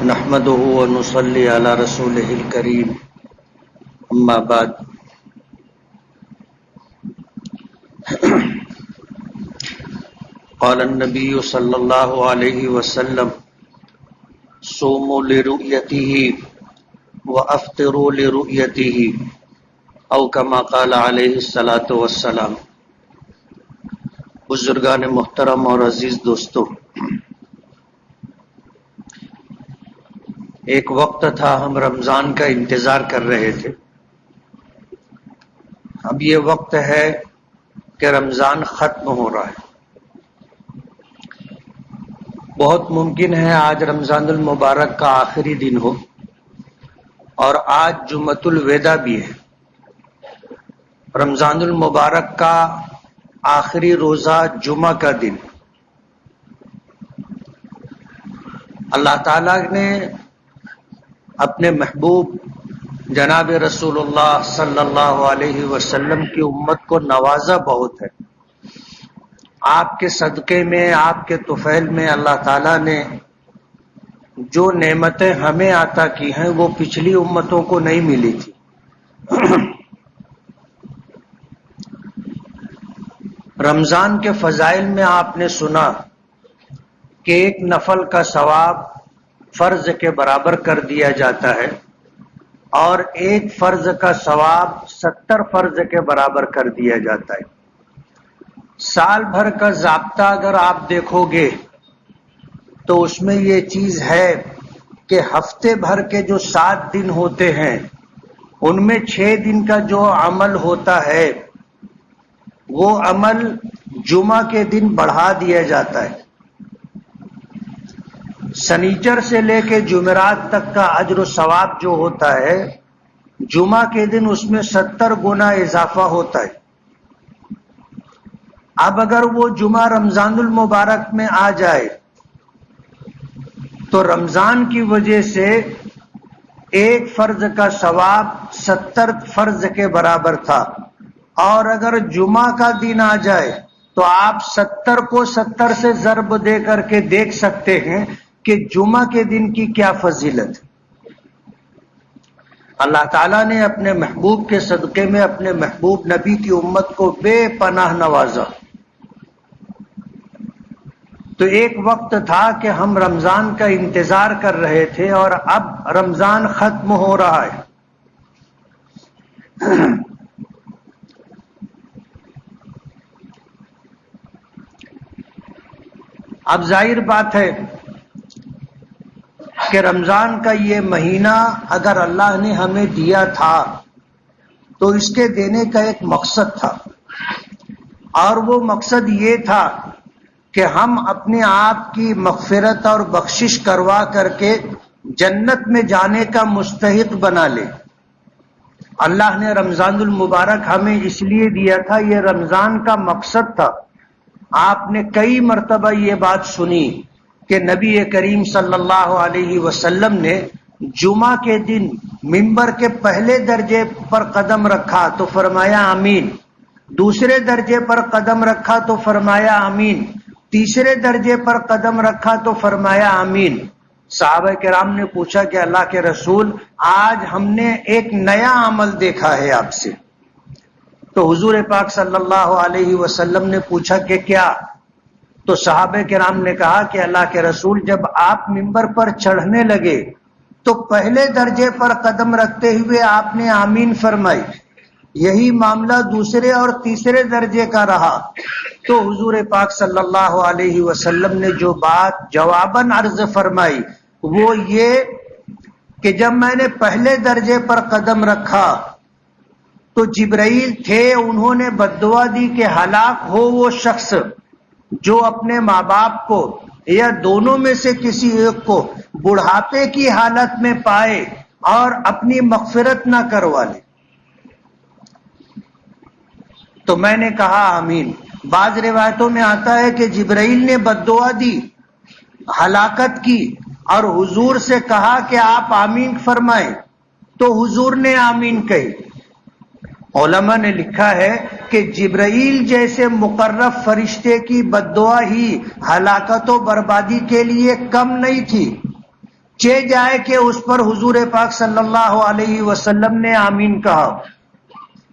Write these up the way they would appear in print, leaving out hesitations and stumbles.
نحمده ونصلي على رسوله الكريم اما بعد قال النبي صلى الله عليه وسلم صوموا لرؤيته وافطروا لرؤيته او كما قال عليه الصلاة والسلام۔ بزرگان محترم اور عزیز دوستو، ایک وقت تھا ہم رمضان کا انتظار کر رہے تھے۔ اب یہ وقت ہے کہ رمضان ختم ہو رہا ہے۔ بہت ممکن ہے آج رمضان المبارک کا آخری دن ہو، اور آج جمعۃ الوداع بھی ہے۔ رمضان المبارک کا آخری روزہ جمعہ کا دن۔ اللہ تعالیٰ نے اپنے محبوب جناب رسول اللہ صلی اللہ علیہ وسلم کی امت کو نوازا بہت ہے۔ آپ کے صدقے میں، آپ کے طفیل میں اللہ تعالیٰ نے جو نعمتیں ہمیں عطا کی ہیں وہ پچھلی امتوں کو نہیں ملی تھی۔ رمضان کے فضائل میں آپ نے سنا کہ ایک نفل کا ثواب فرض کے برابر کر دیا جاتا ہے، اور ایک فرض کا ثواب 70 فرض کے برابر کر دیا جاتا ہے۔ سال بھر کا ضابطہ اگر آپ دیکھو گے تو اس میں یہ چیز ہے کہ ہفتے بھر کے جو 7 دن ہوتے ہیں ان میں 6 دن کا جو عمل ہوتا ہے وہ عمل جمعہ کے دن بڑھا دیا جاتا ہے۔ سنیچر سے لے کے جمعرات تک کا اجر و ثواب جو ہوتا ہے جمعہ کے دن اس میں 70 گنا اضافہ ہوتا ہے۔ اب اگر وہ جمعہ رمضان المبارک میں آ جائے تو رمضان کی وجہ سے ایک فرض کا ثواب 70 فرض کے برابر تھا، اور اگر جمعہ کا دن آ جائے تو آپ 70 کو 70 سے ضرب دے کر کے دیکھ سکتے ہیں کہ جمعہ کے دن کی کیا فضیلت ہے۔ اللہ تعالیٰ نے اپنے محبوب کے صدقے میں اپنے محبوب نبی کی امت کو بے پناہ نوازا۔ تو ایک وقت تھا کہ ہم رمضان کا انتظار کر رہے تھے، اور اب رمضان ختم ہو رہا ہے۔ اب ظاہر بات ہے کہ رمضان کا یہ مہینہ اگر اللہ نے ہمیں دیا تھا تو اس کے دینے کا ایک مقصد تھا، اور وہ مقصد یہ تھا کہ ہم اپنے آپ کی مغفرت اور بخشش کروا کر کے جنت میں جانے کا مستحق بنا لیں۔ اللہ نے رمضان المبارک ہمیں اس لیے دیا تھا، یہ رمضان کا مقصد تھا۔ آپ نے کئی مرتبہ یہ بات سنی کہ نبی کریم صلی اللہ علیہ وسلم نے جمعہ کے دن منبر کے پہلے درجے پر قدم رکھا تو فرمایا آمین، دوسرے درجے پر قدم رکھا تو فرمایا آمین، تیسرے درجے پر قدم رکھا تو فرمایا آمین۔ صحابہ کرام نے پوچھا کہ اللہ کے رسول، آج ہم نے ایک نیا عمل دیکھا ہے آپ سے۔ تو حضور پاک صلی اللہ علیہ وسلم نے پوچھا کہ کیا؟ تو صحابہ کرام نے کہا کہ اللہ کے رسول، جب آپ منبر پر چڑھنے لگے تو پہلے درجے پر قدم رکھتے ہوئے آپ نے آمین فرمائی، یہی معاملہ دوسرے اور تیسرے درجے کا رہا۔ تو حضور پاک صلی اللہ علیہ وسلم نے جو بات جواباً عرض فرمائی وہ یہ کہ جب میں نے پہلے درجے پر قدم رکھا تو جبرائیل تھے، انہوں نے بد دعا دی کہ ہلاک ہو وہ شخص جو اپنے ماں باپ کو یا دونوں میں سے کسی ایک کو بڑھاپے کی حالت میں پائے اور اپنی مغفرت نہ کروا لے۔ تو میں نے کہا آمین۔ بعض روایتوں میں آتا ہے کہ جبرائیل نے بد دعا دی، ہلاکت کی، اور حضور سے کہا کہ آپ آمین فرمائیں، تو حضور نے آمین کہی۔ علماء نے لکھا ہے کہ جبرائیل جیسے مقرب فرشتے کی بد دعا ہی ہلاکت و بربادی کے لیے کم نہیں تھی۔ چہ جائے کہ اس پر حضور پاک صلی اللہ علیہ وسلم نے آمین کہا۔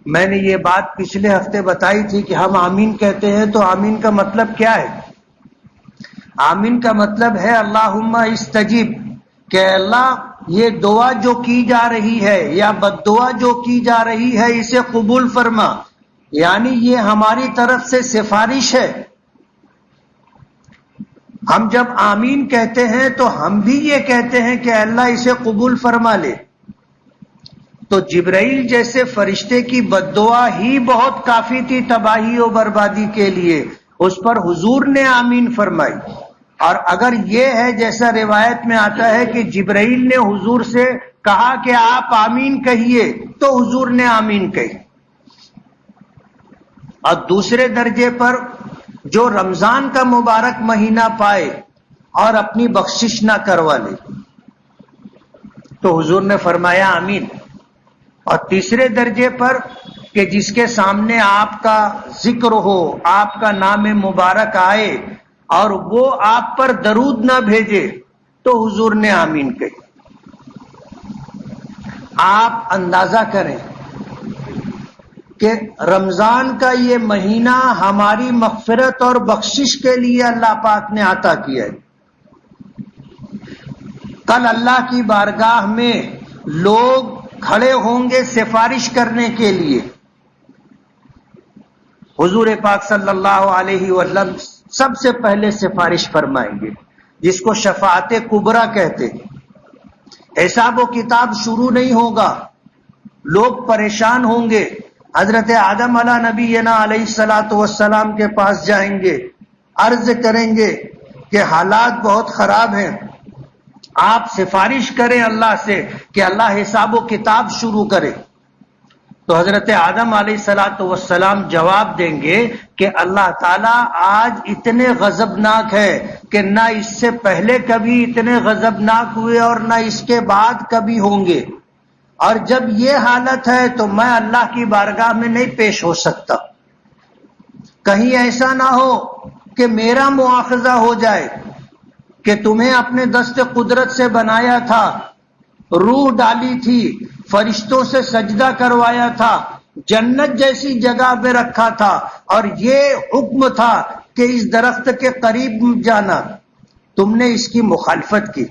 میں نے یہ بات پچھلے ہفتے بتائی تھی کہ ہم آمین کہتے ہیں تو آمین کا مطلب کیا ہے؟ آمین کا مطلب ہے اللہم استجیب، کہ اللہ یہ دعا جو کی جا رہی ہے یا بد دعا جو کی جا رہی ہے اسے قبول فرما، یعنی یہ ہماری طرف سے سفارش ہے۔ ہم جب آمین کہتے ہیں تو ہم بھی یہ کہتے ہیں کہ اللہ اسے قبول فرما لے۔ تو جبرائیل جیسے فرشتے کی بد دعا ہی بہت کافی تھی تباہی و بربادی کے لیے، اس پر حضور نے آمین فرمائی۔ اور اگر یہ ہے جیسا روایت میں آتا ہے کہ جبرائیل نے حضور سے کہا کہ آپ آمین کہیے تو حضور نے آمین کہی۔ اور دوسرے درجے پر جو رمضان کا مبارک مہینہ پائے اور اپنی بخشش نہ کروا لے تو حضور نے فرمایا آمین۔ اور تیسرے درجے پر کہ جس کے سامنے آپ کا ذکر ہو، آپ کا نام مبارک آئے اور وہ آپ پر درود نہ بھیجے تو حضور نے آمین کہی۔ آپ اندازہ کریں کہ رمضان کا یہ مہینہ ہماری مغفرت اور بخشش کے لیے اللہ پاک نے عطا کیا ہے۔ کل اللہ کی بارگاہ میں لوگ کھڑے ہوں گے سفارش کرنے کے لیے، حضور پاک صلی اللہ علیہ وسلم سب سے پہلے سفارش فرمائیں گے، جس کو شفاعت کبریٰ کہتے ہیں۔ حساب و کتاب شروع نہیں ہوگا، لوگ پریشان ہوں گے۔ حضرت آدم علیہ نبینا علیہ الصلوۃ والسلام کے پاس جائیں گے، عرض کریں گے کہ حالات بہت خراب ہیں، آپ سفارش کریں اللہ سے کہ اللہ حساب و کتاب شروع کرے۔ تو حضرت آدم علیہ الصلوۃ والسلام جواب دیں گے کہ اللہ تعالیٰ آج اتنے غضبناک ہے کہ نہ اس سے پہلے کبھی اتنے غضبناک ہوئے اور نہ اس کے بعد کبھی ہوں گے، اور جب یہ حالت ہے تو میں اللہ کی بارگاہ میں نہیں پیش ہو سکتا۔ کہیں ایسا نہ ہو کہ میرا مواخذہ ہو جائے کہ تمہیں اپنے دست قدرت سے بنایا تھا، روح ڈالی تھی، فرشتوں سے سجدہ کروایا تھا، جنت جیسی جگہ پہ رکھا تھا، اور یہ حکم تھا کہ اس درخت کے قریب جانا، تم نے اس کی مخالفت کی۔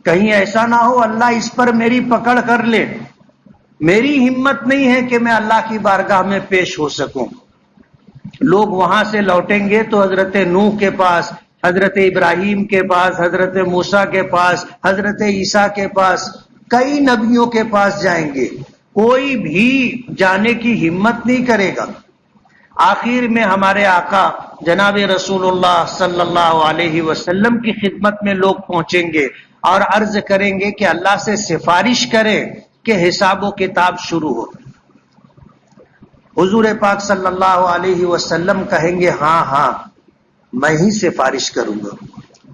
کہیں ایسا نہ ہو اللہ اس پر میری پکڑ کر لے، میری ہمت نہیں ہے کہ میں اللہ کی بارگاہ میں پیش ہو سکوں۔ لوگ وہاں سے لوٹیں گے تو حضرت نوح کے پاس، حضرت ابراہیم کے پاس، حضرت موسیٰ کے پاس، حضرت عیسیٰ کے پاس، کئی نبیوں کے پاس جائیں گے، کوئی بھی جانے کی ہمت نہیں کرے گا۔ آخر میں ہمارے آقا جناب رسول اللہ صلی اللہ علیہ وسلم کی خدمت میں لوگ پہنچیں گے اور عرض کریں گے کہ اللہ سے سفارش کریں کہ حساب و کتاب شروع ہو۔ حضور پاک صلی اللہ علیہ وسلم کہیں گے ہاں ہاں میں ہی سفارش کروں گا،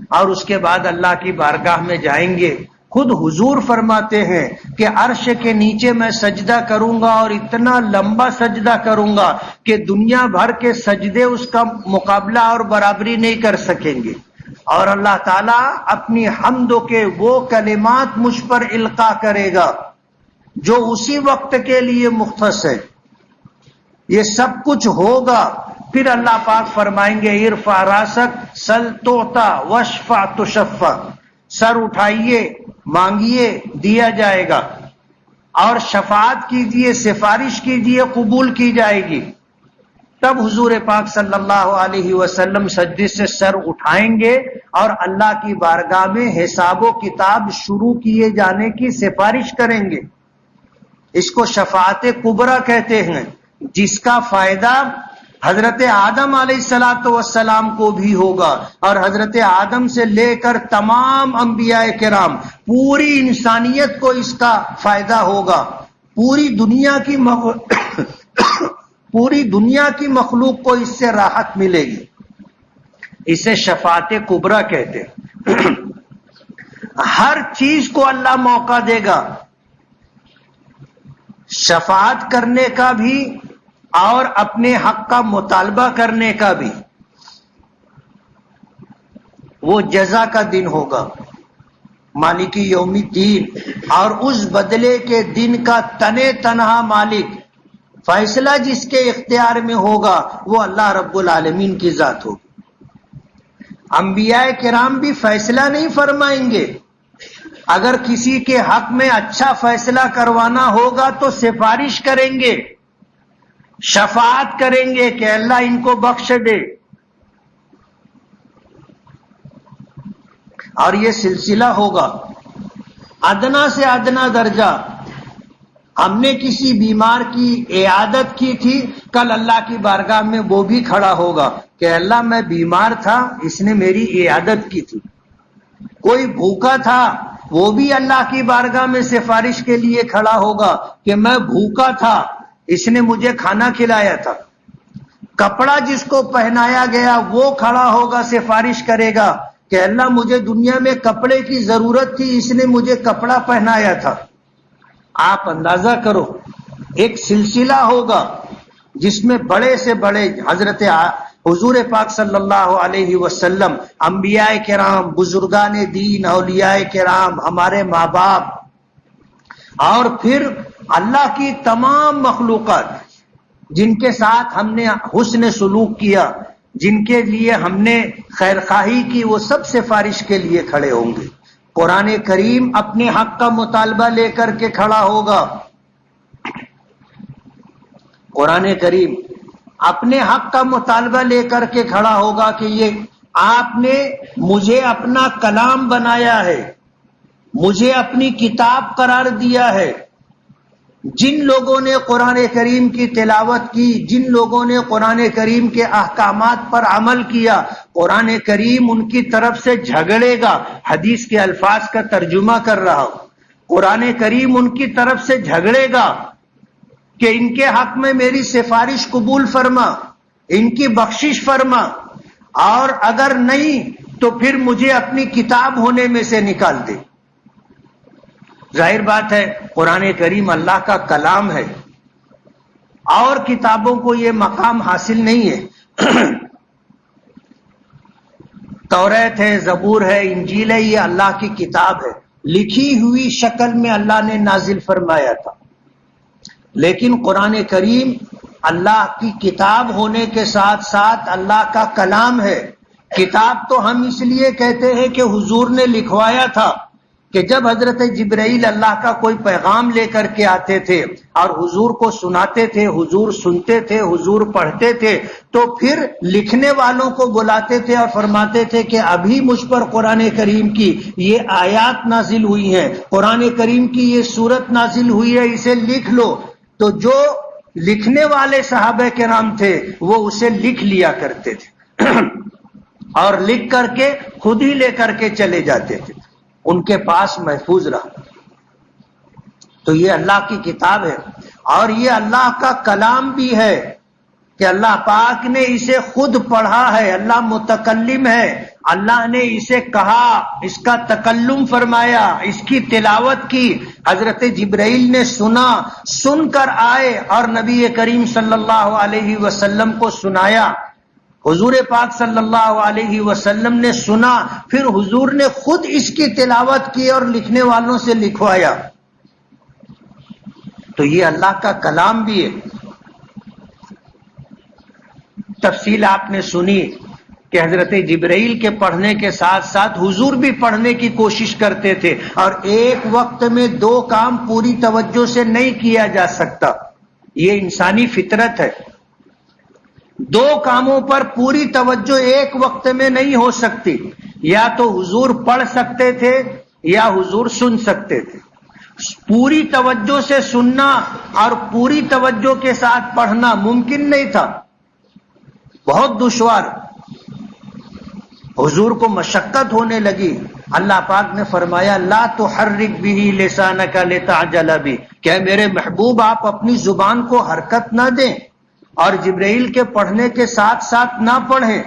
اور اس کے بعد اللہ کی بارگاہ میں جائیں گے۔ خود حضور فرماتے ہیں کہ عرش کے نیچے میں سجدہ کروں گا، اور اتنا لمبا سجدہ کروں گا کہ دنیا بھر کے سجدے اس کا مقابلہ اور برابری نہیں کر سکیں گے، اور اللہ تعالیٰ اپنی حمد کے وہ کلمات مجھ پر القا کرے گا جو اسی وقت کے لیے مختص ہے۔ یہ سب کچھ ہوگا، پھر اللہ پاک فرمائیں گے ارفع راسک سل توتا واشفع تشفع، سر اٹھائیے مانگیے دیا جائے گا، اور شفاعت کیجیے سفارش کیجیے قبول کی جائے گی۔ تب حضور پاک صلی اللہ علیہ وسلم سجدے سے سر اٹھائیں گے اور اللہ کی بارگاہ میں حساب و کتاب شروع کیے جانے کی سفارش کریں گے۔ اس کو شفاعت کبریٰ کہتے ہیں، جس کا فائدہ حضرت آدم علیہ السلام کو بھی ہوگا، اور حضرت آدم سے لے کر تمام انبیاء کرام، پوری انسانیت کو اس کا فائدہ ہوگا، پوری دنیا کی مخلوق کو اس سے راحت ملے گی۔ اسے شفاعت کبریٰ کہتے ہیں۔ ہر چیز کو اللہ موقع دے گا، شفاعت کرنے کا بھی اور اپنے حق کا مطالبہ کرنے کا بھی۔ وہ جزا کا دن ہوگا، مالکی یوم الدین، اور اس بدلے کے دن کا تنے تنہا مالک، فیصلہ جس کے اختیار میں ہوگا وہ اللہ رب العالمین کی ذات ہوگی۔ انبیاء کرام بھی فیصلہ نہیں فرمائیں گے، اگر کسی کے حق میں اچھا فیصلہ کروانا ہوگا تو سفارش کریں گے، شفاعت کریں گے کہ اللہ ان کو بخش دے، اور یہ سلسلہ ہوگا۔ ادنا سے ادنا درجہ، ہم نے کسی بیمار کی عیادت کی تھی، کل اللہ کی بارگاہ میں وہ بھی کھڑا ہوگا کہ اللہ میں بیمار تھا، اس نے میری عیادت کی تھی۔ کوئی بھوکا تھا، وہ بھی اللہ کی بارگاہ میں سفارش کے لیے کھڑا ہوگا کہ میں بھوکا تھا، اس نے مجھے کھانا کھلایا تھا۔ کپڑا جس کو پہنایا گیا وہ کھڑا ہوگا، سفارش کرے گا کہ اللہ مجھے دنیا میں کپڑے کی ضرورت تھی، اس نے مجھے کپڑا پہنایا تھا۔ آپ اندازہ کرو، ایک سلسلہ ہوگا جس میں بڑے سے بڑے حضرت حضور پاک صلی اللہ علیہ وسلم، انبیاء کرام، بزرگان دین، اولیاء کرام، ہمارے ماں باپ، اور پھر اللہ کی تمام مخلوقات جن کے ساتھ ہم نے حسن سلوک کیا، جن کے لیے ہم نے خیرخواہی کی، وہ سب سفارش کے لیے کھڑے ہوں گے۔ قرآن کریم اپنے حق کا مطالبہ لے کر کے کھڑا ہوگا، قرآن کریم اپنے حق کا مطالبہ لے کر کے کھڑا ہوگا کہ یہ آپ نے مجھے اپنا کلام بنایا ہے، مجھے اپنی کتاب قرار دیا ہے۔ جن لوگوں نے قرآن کریم کی تلاوت کی، جن لوگوں نے قرآن کریم کے احکامات پر عمل کیا، قرآن کریم ان کی طرف سے جھگڑے گا۔ حدیث کے الفاظ کا ترجمہ کر رہا ہوں، قرآن کریم ان کی طرف سے جھگڑے گا کہ ان کے حق میں میری سفارش قبول فرما، ان کی بخشش فرما، اور اگر نہیں تو پھر مجھے اپنی کتاب ہونے میں سے نکال دے۔ ظاہر بات ہے قرآن کریم اللہ کا کلام ہے، اور کتابوں کو یہ مقام حاصل نہیں ہے۔ توریت ہے، زبور ہے، انجیل ہے، یہ اللہ کی کتاب ہے، لکھی ہوئی شکل میں اللہ نے نازل فرمایا تھا۔ لیکن قرآن کریم اللہ کی کتاب ہونے کے ساتھ ساتھ اللہ کا کلام ہے۔ کتاب تو ہم اس لیے کہتے ہیں کہ حضور نے لکھوایا تھا، کہ جب حضرت جبرائیل اللہ کا کوئی پیغام لے کر کے آتے تھے اور حضور کو سناتے تھے، حضور سنتے تھے، حضور پڑھتے تھے، تو پھر لکھنے والوں کو بلاتے تھے اور فرماتے تھے کہ ابھی مجھ پر قرآن کریم کی یہ آیات نازل ہوئی ہیں، قرآن کریم کی یہ سورت نازل ہوئی ہے، اسے لکھ لو۔ تو جو لکھنے والے صحابہ کرام تھے وہ اسے لکھ لیا کرتے تھے اور لکھ کر کے خود ہی لے کر کے چلے جاتے تھے، ان کے پاس محفوظ رہا۔ تو یہ اللہ کی کتاب ہے، اور یہ اللہ کا کلام بھی ہے کہ اللہ پاک نے اسے خود پڑھا ہے، اللہ متکلم ہے، اللہ نے اسے کہا، اس کا تکلم فرمایا، اس کی تلاوت کی، حضرت جبرائیل نے سنا، سن کر آئے اور نبی کریم صلی اللہ علیہ وسلم کو سنایا۔ حضور پاک صلی اللہ علیہ وسلم نے سنا، پھر حضور نے خود اس کی تلاوت کی اور لکھنے والوں سے لکھوایا۔ تو یہ اللہ کا کلام بھی ہے۔ تفصیل آپ نے سنی کہ حضرت جبرائیل کے پڑھنے کے ساتھ ساتھ حضور بھی پڑھنے کی کوشش کرتے تھے، اور ایک وقت میں دو کام پوری توجہ سے نہیں کیا جا سکتا، یہ انسانی فطرت ہے۔ دو کاموں پر پوری توجہ ایک وقت میں نہیں ہو سکتی، یا تو حضور پڑھ سکتے تھے یا حضور سن سکتے تھے۔ پوری توجہ سے سننا اور پوری توجہ کے ساتھ پڑھنا ممکن نہیں تھا، بہت دشوار۔ حضور کو مشقت ہونے لگی، اللہ پاک نے فرمایا لا تحرک به لسانک لتعجل به، کہ میرے محبوب آپ اپنی زبان کو حرکت نہ دیں اور جبرائیل کے پڑھنے کے ساتھ ساتھ نہ پڑھیں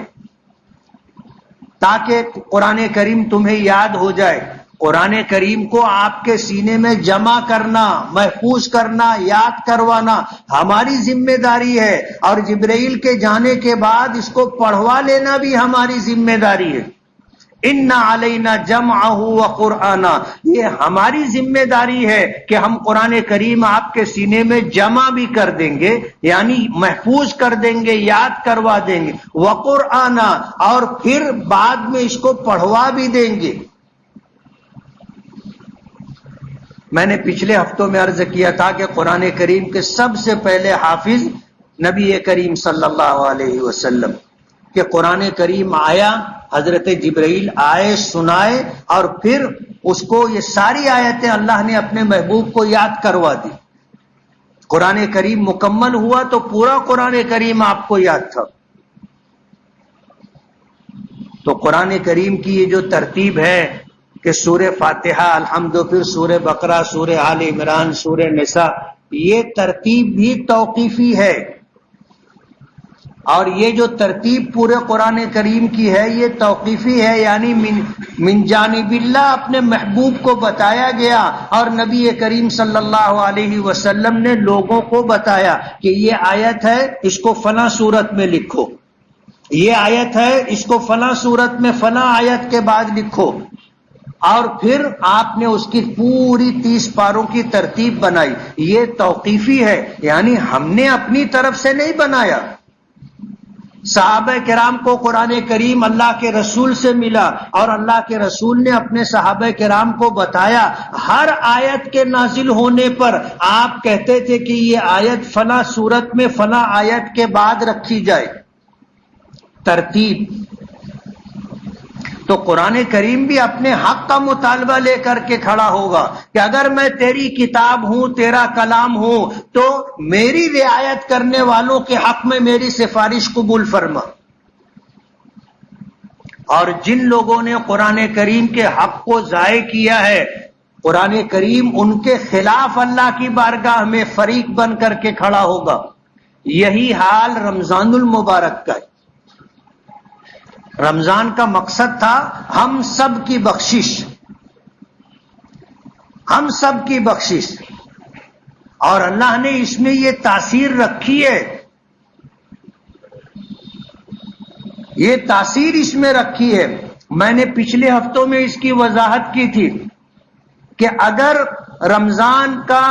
تاکہ قرآن کریم تمہیں یاد ہو جائے۔ قرآن کریم کو آپ کے سینے میں جمع کرنا، محفوظ کرنا، یاد کروانا ہماری ذمہ داری ہے، اور جبرائیل کے جانے کے بعد اس کو پڑھوا لینا بھی ہماری ذمہ داری ہے۔ ان علینا جمعہ وقرآنہ، یہ ہماری ذمہ داری ہے کہ ہم قرآن کریم آپ کے سینے میں جمع بھی کر دیں گے، یعنی محفوظ کر دیں گے، یاد کروا دیں گے، وقرآنہ، اور پھر بعد میں اس کو پڑھوا بھی دیں گے۔ میں نے پچھلے ہفتوں میں عرض کیا تھا کہ قرآن کریم کے سب سے پہلے حافظ نبی کریم صلی اللہ علیہ وسلم، کہ قرآن کریم آیا، حضرت جبرائیل آئے، سنائے، اور پھر اس کو یہ ساری آیتیں اللہ نے اپنے محبوب کو یاد کروا دی۔ قرآن کریم مکمل ہوا تو پورا قرآن کریم آپ کو یاد تھا۔ تو قرآن کریم کی یہ جو ترتیب ہے کہ سورہ فاتحہ، الحمد، پھر سورہ بقرہ، سورہ آل عمران، سورہ نساء، یہ ترتیب بھی توقیفی ہے، اور یہ جو ترتیب پورے قرآن کریم کی ہے یہ توقیفی ہے، یعنی من جانب اللہ اپنے محبوب کو بتایا گیا، اور نبی کریم صلی اللہ علیہ وسلم نے لوگوں کو بتایا کہ یہ آیت ہے، اس کو فلاں صورت میں لکھو، یہ آیت ہے، اس کو فلاں صورت میں فلاں آیت کے بعد لکھو، اور پھر آپ نے اس کی پوری 30 پاروں کی ترتیب بنائی۔ یہ توقیفی ہے، یعنی ہم نے اپنی طرف سے نہیں بنایا۔ صحابہ کرام کو قرآن کریم اللہ کے رسول سے ملا، اور اللہ کے رسول نے اپنے صحابہ کرام کو بتایا۔ ہر آیت کے نازل ہونے پر آپ کہتے تھے کہ یہ آیت فلاں صورت میں فلاں آیت کے بعد رکھی جائے، ترتیب۔ تو قرآن کریم بھی اپنے حق کا مطالبہ لے کر کے کھڑا ہوگا کہ اگر میں تیری کتاب ہوں، تیرا کلام ہوں، تو میری رعایت کرنے والوں کے حق میں میری سفارش قبول فرما۔ اور جن لوگوں نے قرآن کریم کے حق کو ضائع کیا ہے، قرآن کریم ان کے خلاف اللہ کی بارگاہ میں فریق بن کر کے کھڑا ہوگا۔ یہی حال رمضان المبارک کا ہے۔ رمضان کا مقصد تھا ہم سب کی بخشش، ہم سب کی بخشش، اور اللہ نے اس میں یہ تاثیر رکھی ہے، یہ تاثیر اس میں رکھی ہے۔ میں نے پچھلے ہفتوں میں اس کی وضاحت کی تھی کہ اگر رمضان کا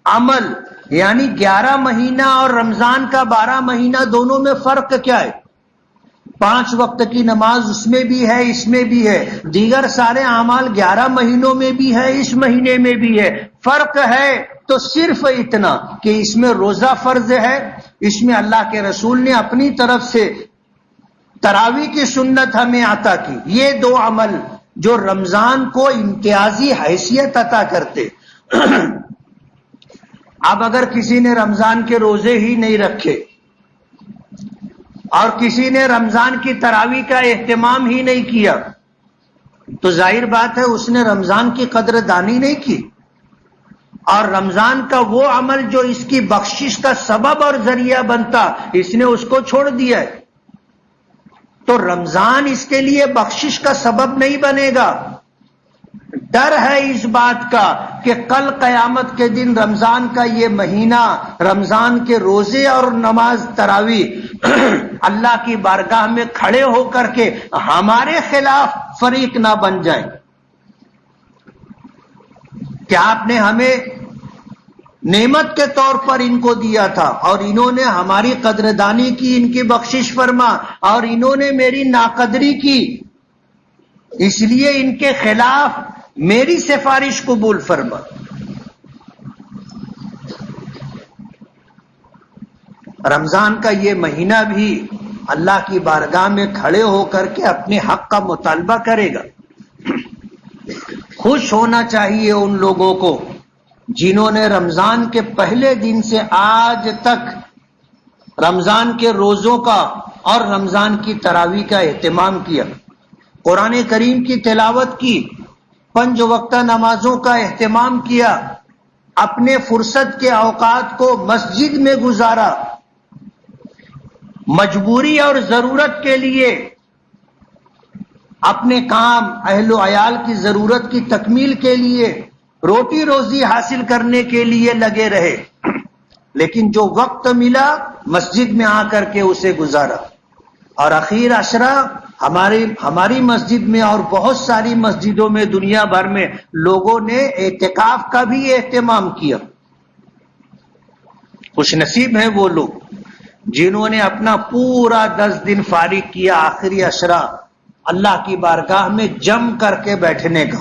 عمل یعنی 11 مہینہ اور رمضان کا 12 مہینہ، دونوں میں فرق کیا ہے؟ 5 وقت کی نماز اس میں بھی ہے، اس میں بھی ہے، دیگر سارے اعمال 11 مہینوں میں بھی ہے، اس مہینے میں بھی ہے۔ فرق ہے تو صرف اتنا کہ اس میں روزہ فرض ہے، اس میں اللہ کے رسول نے اپنی طرف سے تراویح کی سنت ہمیں عطا کی۔ یہ 2 عمل جو رمضان کو امتیازی حیثیت عطا کرتے۔ اب اگر کسی نے رمضان کے روزے ہی نہیں رکھے، اور کسی نے رمضان کی تراویح کا اہتمام ہی نہیں کیا، تو ظاہر بات ہے اس نے رمضان کی قدر دانی نہیں کی، اور رمضان کا وہ عمل جو اس کی بخشش کا سبب اور ذریعہ بنتا، اس نے اس کو چھوڑ دیا ہے۔ تو رمضان اس کے لیے بخشش کا سبب نہیں بنے گا۔ ڈر ہے اس بات کا کہ کل قیامت کے دن رمضان کا یہ مہینہ، رمضان کے روزے اور نماز تراویح اللہ کی بارگاہ میں کھڑے ہو کر کے ہمارے خلاف فریق نہ بن جائیں۔ کہ آپ نے ہمیں نعمت کے طور پر ان کو دیا تھا، اور انہوں نے ہماری قدردانی کی، ان کی بخشش فرما، اور انہوں نے میری ناقدری کی، اس لیے ان کے خلاف میری سفارش قبول فرما۔ رمضان کا یہ مہینہ بھی اللہ کی بارگاہ میں کھڑے ہو کر کے اپنے حق کا مطالبہ کرے گا۔ خوش ہونا چاہیے ان لوگوں کو جنہوں نے رمضان کے پہلے دن سے آج تک رمضان کے روزوں کا اور رمضان کی تراویح کا اہتمام کیا، قرآن کریم کی تلاوت کی، 5 وقتہ نمازوں کا اہتمام کیا، اپنے فرصت کے اوقات کو مسجد میں گزارا، مجبوری اور ضرورت کے لیے اپنے کام، اہل و عیال کی ضرورت کی تکمیل کے لیے، روٹی روزی حاصل کرنے کے لیے لگے رہے، لیکن جو وقت ملا مسجد میں آ کر کے اسے گزارا۔ اور اخیر عشرہ ہماری مسجد میں اور بہت ساری مسجدوں میں دنیا بھر میں لوگوں نے اعتکاف کا بھی اہتمام کیا. خوش نصیب ہیں وہ لوگ جنہوں نے اپنا پورا 10 دن فارغ کیا آخری عشرہ اللہ کی بارگاہ میں جم کر کے بیٹھنے کا.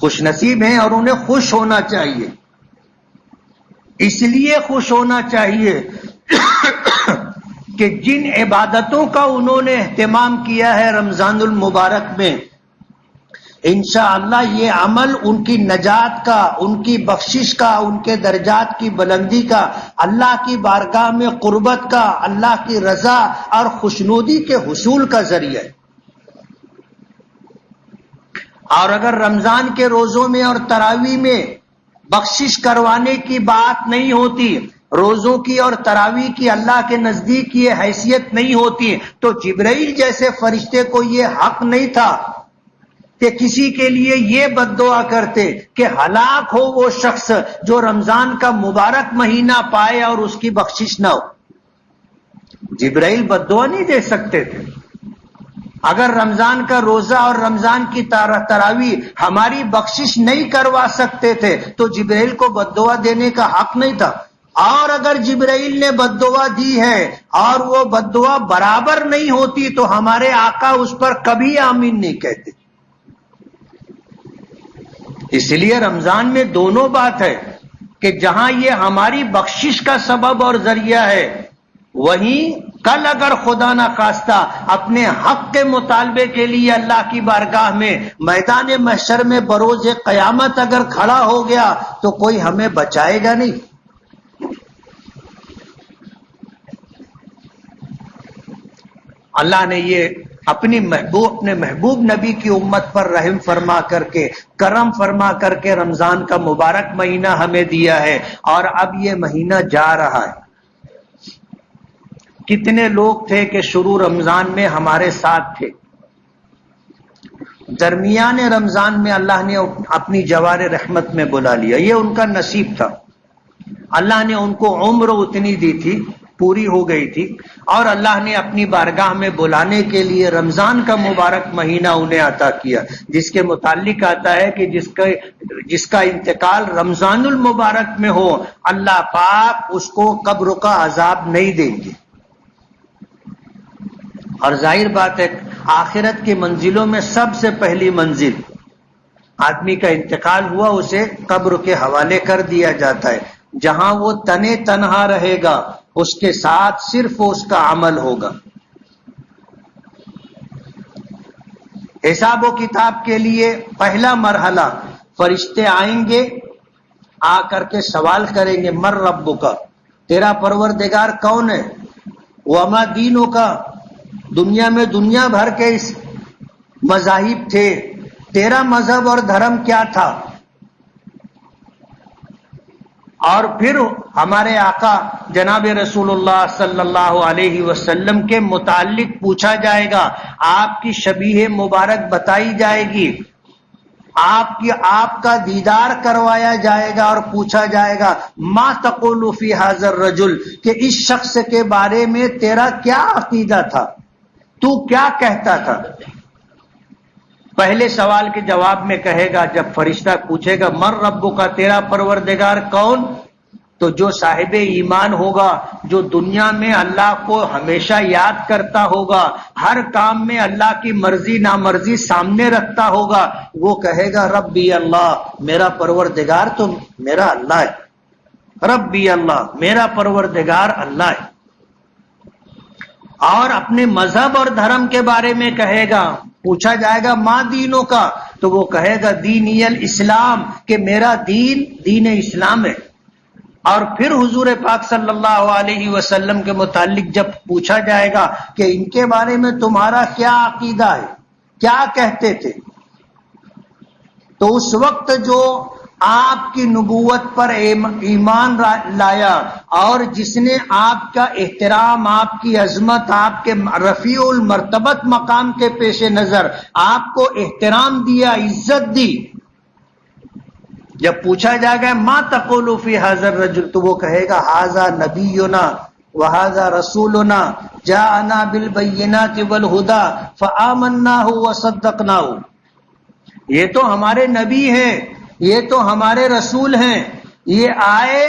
خوش نصیب ہیں اور انہیں خوش ہونا چاہیے. اس لیے خوش ہونا چاہیے کہ جن عبادتوں کا انہوں نے اہتمام کیا ہے رمضان المبارک میں، انشاءاللہ یہ عمل ان کی نجات کا، ان کی بخشش کا، ان کے درجات کی بلندی کا، اللہ کی بارگاہ میں قربت کا، اللہ کی رضا اور خوشنودی کے حصول کا ذریعہ ہے. اور اگر رمضان کے روزوں میں اور تراویح میں بخشش کروانے کی بات نہیں ہوتی، روزوں کی اور تراویح کی اللہ کے نزدیک یہ حیثیت نہیں ہوتی، تو جبرائیل جیسے فرشتے کو یہ حق نہیں تھا کہ کسی کے لیے یہ بد دعا کرتے کہ ہلاک ہو وہ شخص جو رمضان کا مبارک مہینہ پائے اور اس کی بخشش نہ ہو. جبرائیل بد دعا نہیں دے سکتے تھے. اگر رمضان کا روزہ اور رمضان کی تراویح ہماری بخشش نہیں کروا سکتے تھے تو جبرائیل کو بد دعا دینے کا حق نہیں تھا. اور اگر جبرائیل نے بد دعا دی ہے اور وہ بد دعا برابر نہیں ہوتی تو ہمارے آقا اس پر کبھی آمین نہیں کہتے. اس لیے رمضان میں دونوں بات ہے کہ جہاں یہ ہماری بخشش کا سبب اور ذریعہ ہے، وہیں کل اگر خدا نہ خواستہ اپنے حق کے مطالبے کے لیے اللہ کی بارگاہ میں میدان محشر میں بروز قیامت اگر کھڑا ہو گیا تو کوئی ہمیں بچائے گا نہیں. اللہ نے یہ اپنے محبوب نبی کی امت پر رحم فرما کر کے، کرم فرما کر کے رمضان کا مبارک مہینہ ہمیں دیا ہے، اور اب یہ مہینہ جا رہا ہے. کتنے لوگ تھے کہ شروع رمضان میں ہمارے ساتھ تھے، درمیان رمضان میں اللہ نے اپنی جوار رحمت میں بلا لیا. یہ ان کا نصیب تھا. اللہ نے ان کو عمر اتنی دی تھی، پوری ہو گئی تھی، اور اللہ نے اپنی بارگاہ میں بلانے کے لیے رمضان کا مبارک مہینہ انہیں عطا کیا، جس کے متعلق آتا ہے کہ جس کا انتقال رمضان المبارک میں ہو اللہ پاک اس کو قبر کا عذاب نہیں دیں گے. اور ظاہر بات ہے آخرت کی منزلوں میں سب سے پہلی منزل آدمی کا انتقال ہوا اسے قبر کے حوالے کر دیا جاتا ہے، جہاں وہ تنہا رہے گا، اس کے ساتھ صرف اس کا عمل ہوگا. حساب و کتاب کے لیے پہلا مرحلہ فرشتے آئیں گے، آ کر کے سوال کریں گے مر ربک کا، تیرا پروردگار کون ہے، وما دینوں کا، دنیا میں دنیا بھر کے اس مذاہب تھے، تیرا مذہب اور دھرم کیا تھا. اور پھر ہمارے آقا جناب رسول اللہ صلی اللہ علیہ وسلم کے متعلق پوچھا جائے گا، آپ کی شبیہ مبارک بتائی جائے گی، آپ کا دیدار کروایا جائے گا اور پوچھا جائے گا ما تقول فی ھذا الرجل، کہ اس شخص کے بارے میں تیرا کیا عقیدہ تھا، تو کیا کہتا تھا. پہلے سوال کے جواب میں کہے گا، جب فرشتہ پوچھے گا مر ربک کا، تیرا پروردگار کون، تو جو صاحب ایمان ہوگا، جو دنیا میں اللہ کو ہمیشہ یاد کرتا ہوگا، ہر کام میں اللہ کی مرضی نامرضی سامنے رکھتا ہوگا، وہ کہے گا ربی اللہ، میرا پروردگار تو میرا اللہ ہے، ربی اللہ، میرا پروردگار اللہ ہے. اور اپنے مذہب اور دھرم کے بارے میں کہے گا، پوچھا جائے گا ما دینوں کا، تو وہ کہے گا دینی الاسلام، کہ میرا دین اسلام ہے. اور پھر حضور پاک صلی اللہ علیہ وسلم کے متعلق جب پوچھا جائے گا کہ ان کے بارے میں تمہارا کیا عقیدہ ہے، کیا کہتے تھے، تو اس وقت جو آپ کی نبوت پر ایمان لایا اور جس نے آپ کا احترام، آپ کی عظمت، آپ کے رفیع المرتبت مقام کے پیش نظر آپ کو احترام دیا، عزت دی، جب پوچھا جائے گا ما تقول فی ھذا الرجل، تو وہ کہے گا ھذا نبینا وَهَذَا رَسُولُنَا جَاءَنَا بِالْبَيِّنَاتِ وَالْهُدَى فَآمَنَّاهُ وَصَدَّقْنَاهُ. یہ تو ہمارے نبی ہیں، یہ تو ہمارے رسول ہیں، یہ آئے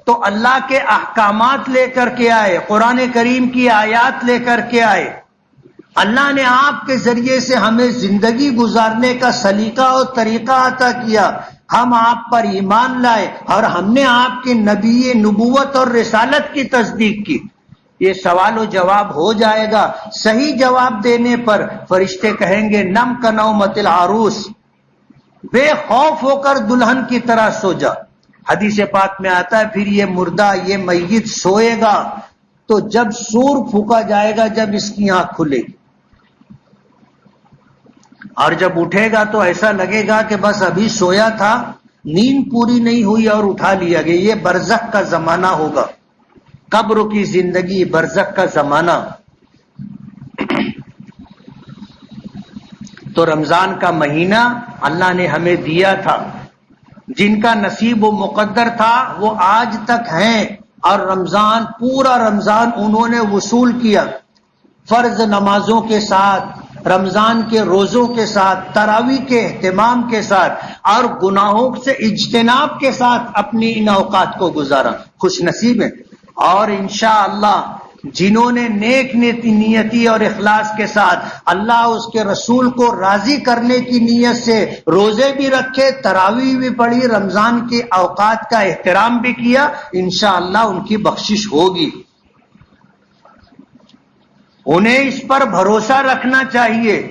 تو اللہ کے احکامات لے کر کے آئے، قرآن کریم کی آیات لے کر کے آئے. اللہ نے آپ کے ذریعے سے ہمیں زندگی گزارنے کا سلیقہ اور طریقہ عطا کیا، ہم آپ پر ایمان لائے اور ہم نے آپ کے نبی نبوت اور رسالت کی تصدیق کی. یہ سوال و جواب ہو جائے گا. صحیح جواب دینے پر فرشتے کہیں گے نم کنومت العروس، بے خوف ہو کر دلہن کی طرح سو جا. حدیث پاک میں آتا ہے پھر یہ مردہ، یہ میت سوئے گا تو جب سور پھونکا جائے گا، جب اس کی آنکھ کھلے گی اور جب اٹھے گا تو ایسا لگے گا کہ بس ابھی سویا تھا، نیند پوری نہیں ہوئی اور اٹھا لیا گیا. یہ برزخ کا زمانہ ہوگا، قبر کی زندگی، برزخ کا زمانہ. تو رمضان کا مہینہ اللہ نے ہمیں دیا تھا. جن کا نصیب و مقدر تھا وہ آج تک ہیں، اور رمضان، پورا رمضان انہوں نے وصول کیا فرض نمازوں کے ساتھ، رمضان کے روزوں کے ساتھ، تراویح کے اہتمام کے ساتھ اور گناہوں سے اجتناب کے ساتھ اپنی ان اوقات کو گزارا. خوش نصیب ہیں. اور انشاءاللہ جنہوں نے نیک نیتی اور اخلاص کے ساتھ اللہ اس کے رسول کو راضی کرنے کی نیت سے روزے بھی رکھے، تراویح بھی پڑھی، رمضان کے اوقات کا احترام بھی کیا، انشاءاللہ ان کی بخشش ہوگی. انہیں اس پر بھروسہ رکھنا چاہیے.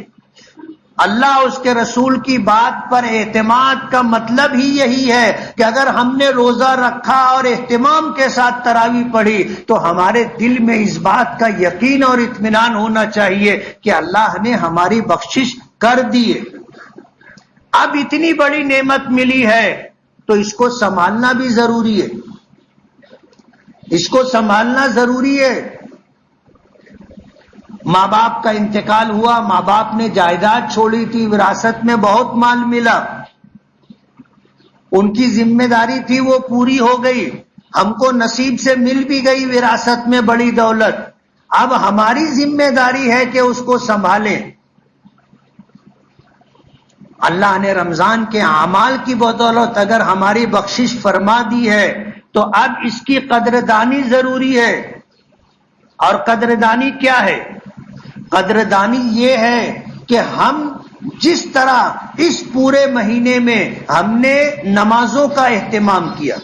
اللہ اس کے رسول کی بات پر اعتماد کا مطلب ہی یہی ہے کہ اگر ہم نے روزہ رکھا اور اہتمام کے ساتھ تراویح پڑھی تو ہمارے دل میں اس بات کا یقین اور اطمینان ہونا چاہیے کہ اللہ نے ہماری بخشش کر دی. اب اتنی بڑی نعمت ملی ہے تو اس کو سنبھالنا بھی ضروری ہے، اس کو سنبھالنا ضروری ہے. ماں باپ کا انتقال ہوا، ماں باپ نے جائیداد چھوڑی تھی، وراثت میں بہت مال ملا، ان کی ذمہ داری تھی وہ پوری ہو گئی، ہم کو نصیب سے مل بھی گئی وراثت میں بڑی دولت. اب ہماری ذمہ داری ہے کہ اس کو سنبھالیں. اللہ نے رمضان کے اعمال کی بدولت اگر ہماری بخشش فرما دی ہے تو اب اس کی قدردانی ضروری ہے. اور قدردانی کیا ہے؟ قدردانی یہ ہے کہ ہم جس طرح اس پورے مہینے میں ہم نے نمازوں کا اہتمام کیا،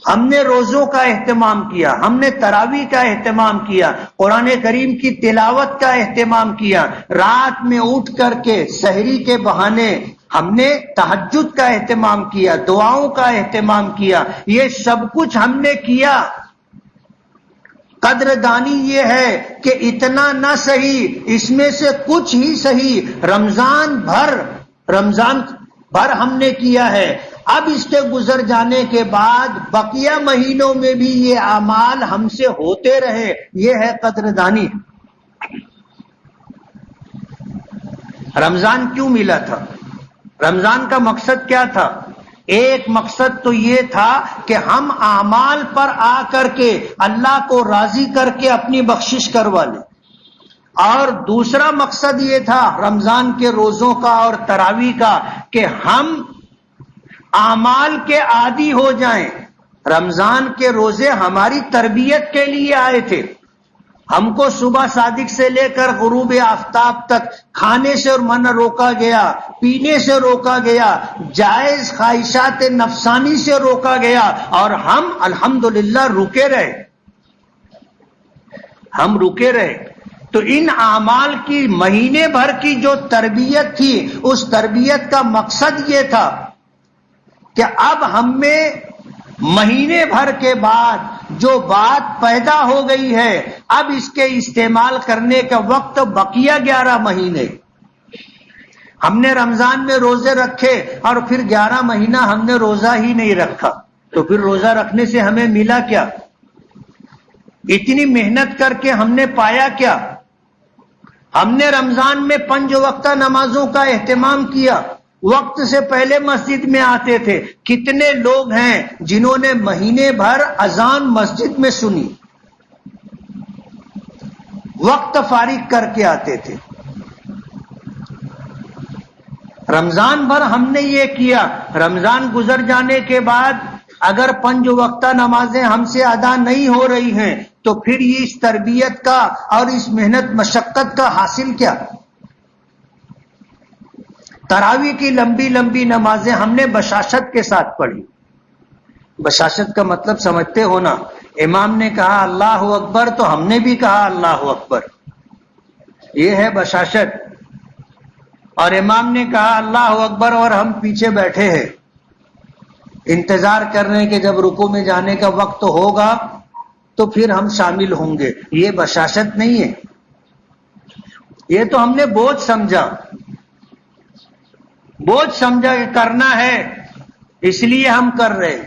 ہم نے روزوں کا اہتمام کیا، ہم نے تراویح کا اہتمام کیا، قرآن کریم کی تلاوت کا اہتمام کیا، رات میں اٹھ کر کے سحری کے بہانے ہم نے تہجد کا اہتمام کیا، دعاؤں کا اہتمام کیا، یہ سب کچھ ہم نے کیا. قدردانی یہ ہے کہ اتنا نہ صحیح، اس میں سے کچھ ہی صحیح رمضان بھر ہم نے کیا ہے. اب اس کے گزر جانے کے بعد بقیہ مہینوں میں بھی یہ اعمال ہم سے ہوتے رہے، یہ ہے قدردانی. رمضان کیوں ملا تھا؟ رمضان کا مقصد کیا تھا؟ ایک مقصد تو یہ تھا کہ ہم اعمال پر آ کر کے اللہ کو راضی کر کے اپنی بخشش کروا لیں، اور دوسرا مقصد یہ تھا رمضان کے روزوں کا اور تراویح کا کہ ہم اعمال کے عادی ہو جائیں. رمضان کے روزے ہماری تربیت کے لیے آئے تھے. ہم کو صبح صادق سے لے کر غروب آفتاب تک کھانے سے منع روکا گیا، پینے سے روکا گیا، جائز خواہشات نفسانی سے روکا گیا، اور ہم الحمدللہ رکے رہے. ہم رکے رہے. تو ان اعمال کی مہینے بھر کی جو تربیت تھی، اس تربیت کا مقصد یہ تھا کہ اب ہم میں مہینے بھر کے بعد جو بات پیدا ہو گئی ہے، اب اس کے استعمال کرنے کا وقت بقیہ 11 مہینے. ہم نے رمضان میں روزے رکھے اور پھر 11 مہینہ ہم نے روزہ ہی نہیں رکھا، تو پھر روزہ رکھنے سے ہمیں ملا کیا؟ اتنی محنت کر کے ہم نے پایا کیا؟ ہم نے رمضان میں 5 وقتہ نمازوں کا اہتمام کیا، وقت سے پہلے مسجد میں آتے تھے. کتنے لوگ ہیں جنہوں نے مہینے بھر اذان مسجد میں سنی؟ وقت فارغ کر کے آتے تھے. رمضان بھر ہم نے یہ کیا، رمضان گزر جانے کے بعد اگر 5 وقتہ نمازیں ہم سے ادا نہیں ہو رہی ہیں تو پھر یہ اس تربیت کا اور اس محنت مشقت کا حاصل کیا؟ تراویح کی لمبی لمبی نمازیں ہم نے بشاشت کے ساتھ پڑھی. بشاشت کا مطلب سمجھتے ہو نا؟ امام نے کہا اللہ اکبر تو ہم نے بھی کہا اللہ اکبر، یہ ہے بشاشت. اور امام نے کہا اللہ اکبر اور ہم پیچھے بیٹھے ہیں انتظار کر رہے ہیں کہ جب رکوع میں جانے کا وقت ہوگا تو پھر ہم شامل ہوں گے. یہ بشاشت نہیں ہے، یہ تو ہم نے بوجھ سمجھا کہ کرنا ہے اس لیے ہم کر رہے.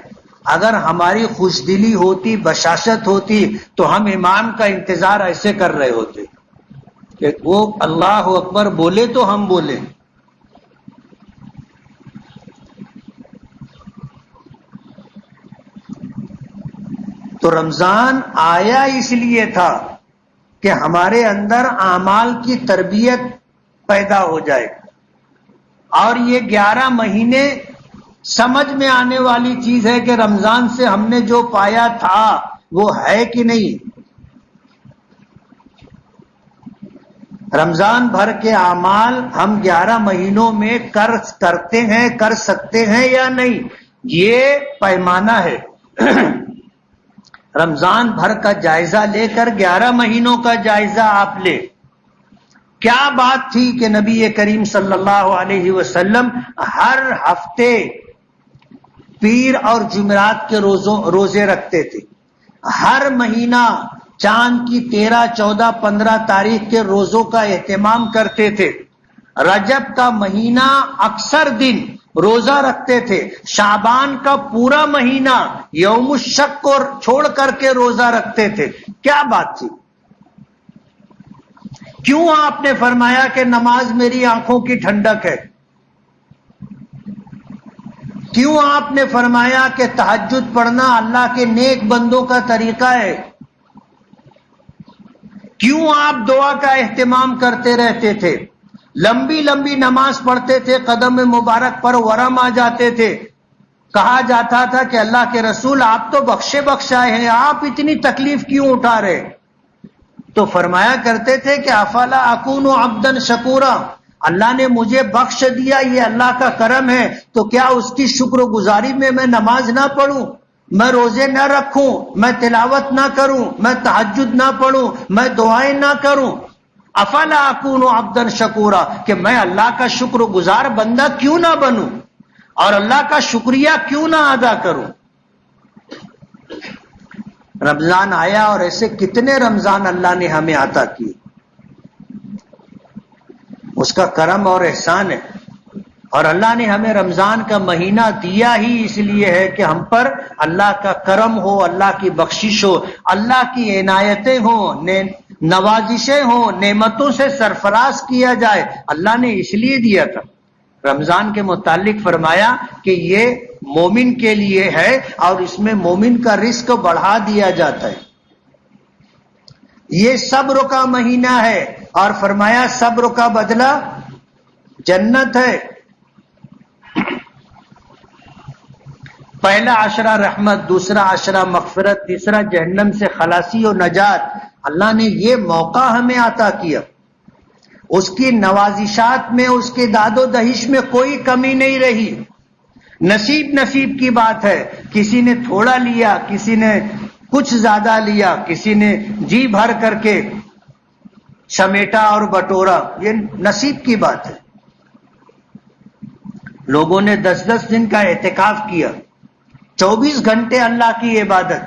اگر ہماری خوش دلی ہوتی، بشاشت ہوتی تو ہم امام کا انتظار ایسے کر رہے ہوتے کہ وہ اللہ اکبر بولے تو ہم بولے. تو رمضان آیا اس لیے تھا کہ ہمارے اندر اعمال کی تربیت پیدا ہو جائے، اور یہ 11 مہینے سمجھ میں آنے والی چیز ہے کہ رمضان سے ہم نے جو پایا تھا وہ ہے کہ نہیں. رمضان بھر کے اعمال ہم 11 مہینوں میں کرتے ہیں، کر سکتے ہیں یا نہیں، یہ پیمانہ ہے. رمضان بھر کا جائزہ لے کر 11 مہینوں کا جائزہ آپ لے. کیا بات تھی کہ نبی کریم صلی اللہ علیہ وسلم ہر ہفتے پیر اور جمعرات کے روزے رکھتے تھے. ہر مہینہ چاند کی 13، 14، 15 تاریخ کے روزوں کا اہتمام کرتے تھے. رجب کا مہینہ اکثر دن روزہ رکھتے تھے. شعبان کا پورا مہینہ یوم الشک کو چھوڑ کر کے روزہ رکھتے تھے. کیا بات تھی؟ کیوں آپ نے فرمایا کہ نماز میری آنکھوں کی ٹھنڈک ہے؟ کیوں آپ نے فرمایا کہ تہجد پڑھنا اللہ کے نیک بندوں کا طریقہ ہے؟ کیوں آپ دعا کا اہتمام کرتے رہتے تھے؟ لمبی لمبی نماز پڑھتے تھے، قدم مبارک پر ورم آ جاتے تھے. کہا جاتا تھا کہ اللہ کے رسول آپ تو بخشے بخشائے ہیں، آپ اتنی تکلیف کیوں اٹھا رہے؟ تو فرمایا کرتے تھے کہ افلا اکون عبدا شکورا، اللہ نے مجھے بخش دیا، یہ اللہ کا کرم ہے، تو کیا اس کی شکر گزاری میں نماز نہ پڑھوں، میں روزے نہ رکھوں، میں تلاوت نہ کروں، میں تہجد نہ پڑھوں، میں دعائیں نہ کروں؟ افلا اکون عبدا شکورا، کہ میں اللہ کا شکر گزار بندہ کیوں نہ بنوں اور اللہ کا شکریہ کیوں نہ ادا کروں؟ رمضان آیا اور ایسے کتنے رمضان اللہ نے ہمیں عطا کیے. اس کا کرم اور احسان ہے. اور اللہ نے ہمیں رمضان کا مہینہ دیا ہی اس لیے ہے کہ ہم پر اللہ کا کرم ہو، اللہ کی بخشش ہو، اللہ کی عنایتیں ہوں، نوازشیں ہوں، نعمتوں سے سرفراز کیا جائے. اللہ نے اس لیے دیا تھا. رمضان کے متعلق فرمایا کہ یہ مومن کے لیے ہے اور اس میں مومن کا رزق بڑھا دیا جاتا ہے. یہ صبر کا مہینہ ہے اور فرمایا صبر کا بدلہ جنت ہے. پہلا عشرہ رحمت، دوسرا عشرہ مغفرت، تیسرا جہنم سے خلاصی و نجات. اللہ نے یہ موقع ہمیں عطا کیا. اس کی نوازشات میں، اس کے داد و دہش میں کوئی کمی نہیں رہی. نصیب کی بات ہے. کسی نے تھوڑا لیا، کسی نے کچھ زیادہ لیا، کسی نے جی بھر کر کے سمیٹا اور بٹورا. یہ نصیب کی بات ہے. لوگوں نے 10 دن کا اعتکاف کیا، 24 گھنٹے اللہ کی عبادت.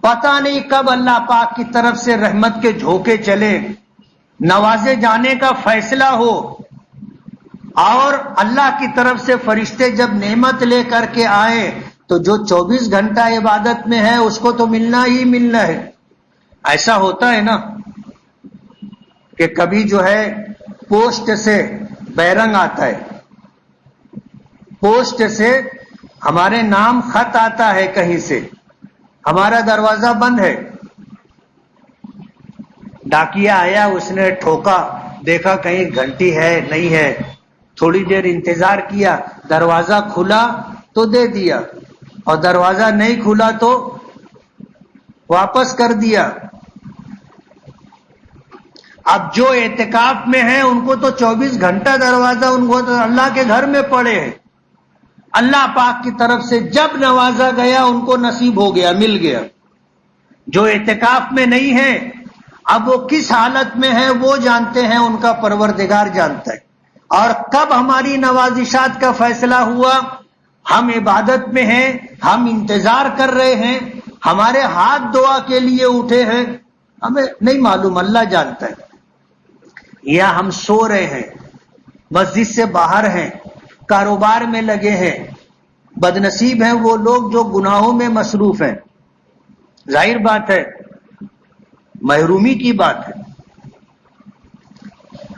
پتہ نہیں کب اللہ پاک کی طرف سے رحمت کے جھونکے چلے، نوازے جانے کا فیصلہ ہو، اور اللہ کی طرف سے فرشتے جب نعمت لے کر کے آئے تو جو 24 گھنٹہ عبادت میں ہے اس کو تو ملنا ہی ملنا ہے. ایسا ہوتا ہے نا کہ کبھی جو ہے پوسٹ سے بیرنگ آتا ہے، پوسٹ سے ہمارے نام خط آتا ہے، کہیں سے ہمارا دروازہ بند ہے، ڈاکیا آیا, اس نے ٹھوکا, دیکھا کہیں گھنٹی ہے نہیں ہے, تھوڑی دیر انتظار کیا, دروازہ کھلا تو دے دیا, اور دروازہ نہیں کھلا تو واپس کر دیا. اب جو اعتکاف میں ہیں ان کو تو 24 گھنٹہ دروازہ, ان کو تو اللہ کے گھر میں پڑے ہیں. اللہ پاک کی طرف سے جب نوازا گیا ان کو نصیب ہو گیا, مل گیا. جو اعتکاف میں نہیں ہے, اب وہ کس حالت میں ہے وہ جانتے ہیں, ان کا پروردگار جانتا ہے. اور کب ہماری نوازشات کا فیصلہ ہوا, ہم عبادت میں ہیں, ہم انتظار کر رہے ہیں, ہمارے ہاتھ دعا کے لیے اٹھے ہیں, ہمیں نہیں معلوم, اللہ جانتا ہے. یا ہم سو رہے ہیں, مسجد سے باہر ہیں, کاروبار میں لگے ہیں. بدنصیب ہیں وہ لوگ جو گناہوں میں مصروف ہیں. ظاہر بات ہے, محرومی کی بات ہے.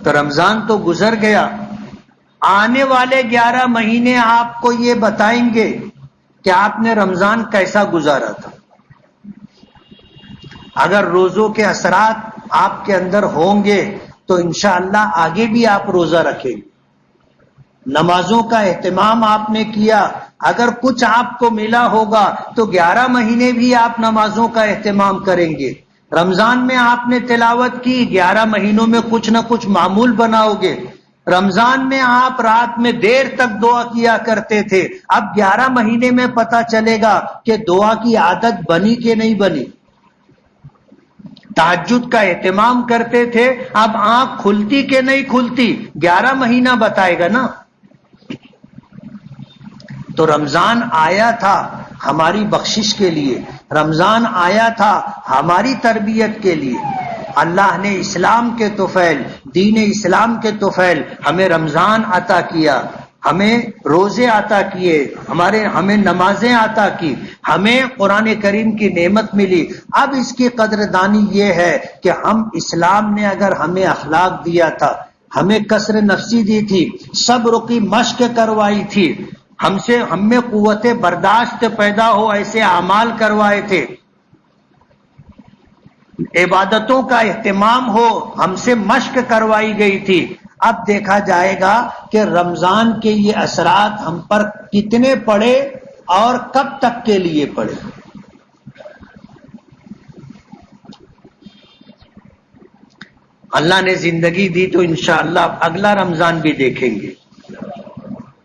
تو رمضان تو گزر گیا, آنے والے 11 مہینے آپ کو یہ بتائیں گے کہ آپ نے رمضان کیسا گزارا تھا. اگر روزوں کے اثرات آپ کے اندر ہوں گے تو انشاءاللہ آگے بھی آپ روزہ رکھیں گے. نمازوں کا اہتمام آپ نے کیا, اگر کچھ آپ کو ملا ہوگا تو 11 مہینے بھی آپ نمازوں کا اہتمام کریں گے. رمضان میں آپ نے تلاوت کی, 11 مہینوں میں کچھ نہ کچھ معمول بناؤ گے. رمضان میں آپ رات میں دیر تک دعا کیا کرتے تھے, اب 11 مہینے میں پتا چلے گا کہ دعا کی عادت بنی کہ نہیں بنی. تہجد کا اہتمام کرتے تھے, اب آنکھ کھلتی کہ نہیں کھلتی 11 مہینہ بتائے گا نا. تو رمضان آیا تھا ہماری بخشش کے لیے, رمضان آیا تھا ہماری تربیت کے لیے. اللہ نے اسلام کے طفیل, دین اسلام کے طفیل ہمیں رمضان عطا کیا, ہمیں روزے عطا کیے, ہمیں نمازیں عطا کی, ہمیں قرآن کریم کی نعمت ملی. اب اس کی قدردانی یہ ہے کہ ہم, اسلام نے اگر ہمیں اخلاق دیا تھا, ہمیں کسر نفسی دی تھی, صبر کی مشق کروائی تھی, ہم میں قوت برداشت پیدا ہو ایسے اعمال کروائے تھے, عبادتوں کا اہتمام ہو ہم سے مشق کروائی گئی تھی. اب دیکھا جائے گا کہ رمضان کے یہ اثرات ہم پر کتنے پڑے اور کب تک کے لیے پڑے. اللہ نے زندگی دی تو انشاءاللہ اگلا رمضان بھی دیکھیں گے,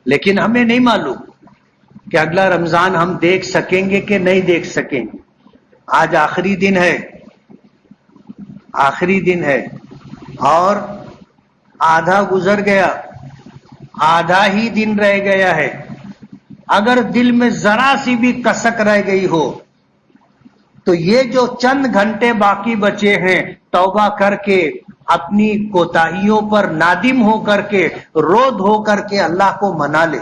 لیکن ہمیں نہیں معلوم کہ اگلا رمضان ہم دیکھ سکیں گے کہ نہیں دیکھ سکیں گے. آج آخری دن ہے, آخری دن ہے, اور آدھا گزر گیا, آدھا ہی دن رہ گیا ہے. اگر دل میں ذرا سی بھی کسک رہ گئی ہو تو یہ جو چند گھنٹے باقی بچے ہیں, توبہ کر کے اپنی کوتاہیوں پر نادم ہو کر کے, رو دھو کر کے اللہ کو منا لے.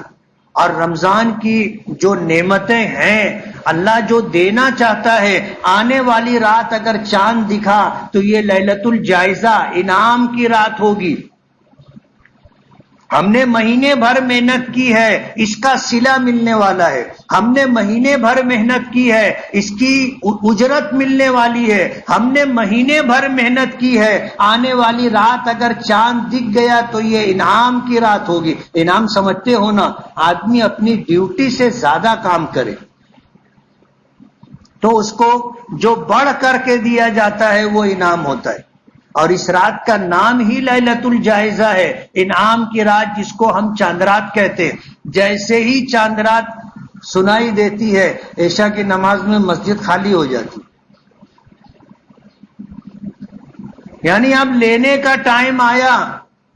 اور رمضان کی جو نعمتیں ہیں, اللہ جو دینا چاہتا ہے, آنے والی رات اگر چاند دکھا تو یہ لیلۃ الجائزہ انعام کی رات ہوگی. ہم نے مہینے بھر محنت کی ہے, اس کا صلہ ملنے والا ہے. ہم نے مہینے بھر محنت کی ہے, اس کی اجرت ملنے والی ہے. ہم نے مہینے بھر محنت کی ہے, آنے والی رات اگر چاند دکھ گیا تو یہ انعام کی رات ہوگی. انعام سمجھتے ہو نا, آدمی اپنی ڈیوٹی سے زیادہ کام کرے تو اس کو جو بڑھ کر کے دیا جاتا ہے وہ انعام ہوتا ہے. اور اس رات کا نام ہی لیلۃ الجائزہ ہے, انعام کی رات, جس کو ہم چاندرات کہتے ہیں. جیسے ہی چاندرات سنائی دیتی ہے, عشاء کی نماز میں مسجد خالی ہو جاتی, یعنی اب لینے کا ٹائم آیا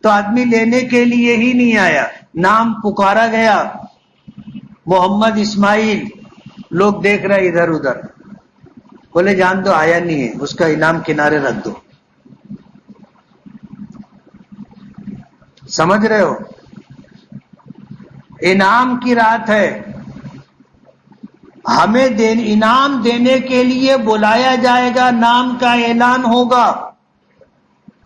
تو آدمی لینے کے لیے ہی نہیں آیا. نام پکارا گیا محمد اسماعیل, لوگ دیکھ رہے ادھر ادھر, بولے جان دو آیا نہیں ہے, اس کا انعام کنارے رکھ دو. سمجھ رہے ہو, انعام کی رات ہے. ہمیں انعام دینے کے لیے بلایا جائے گا, نام کا اعلان ہوگا.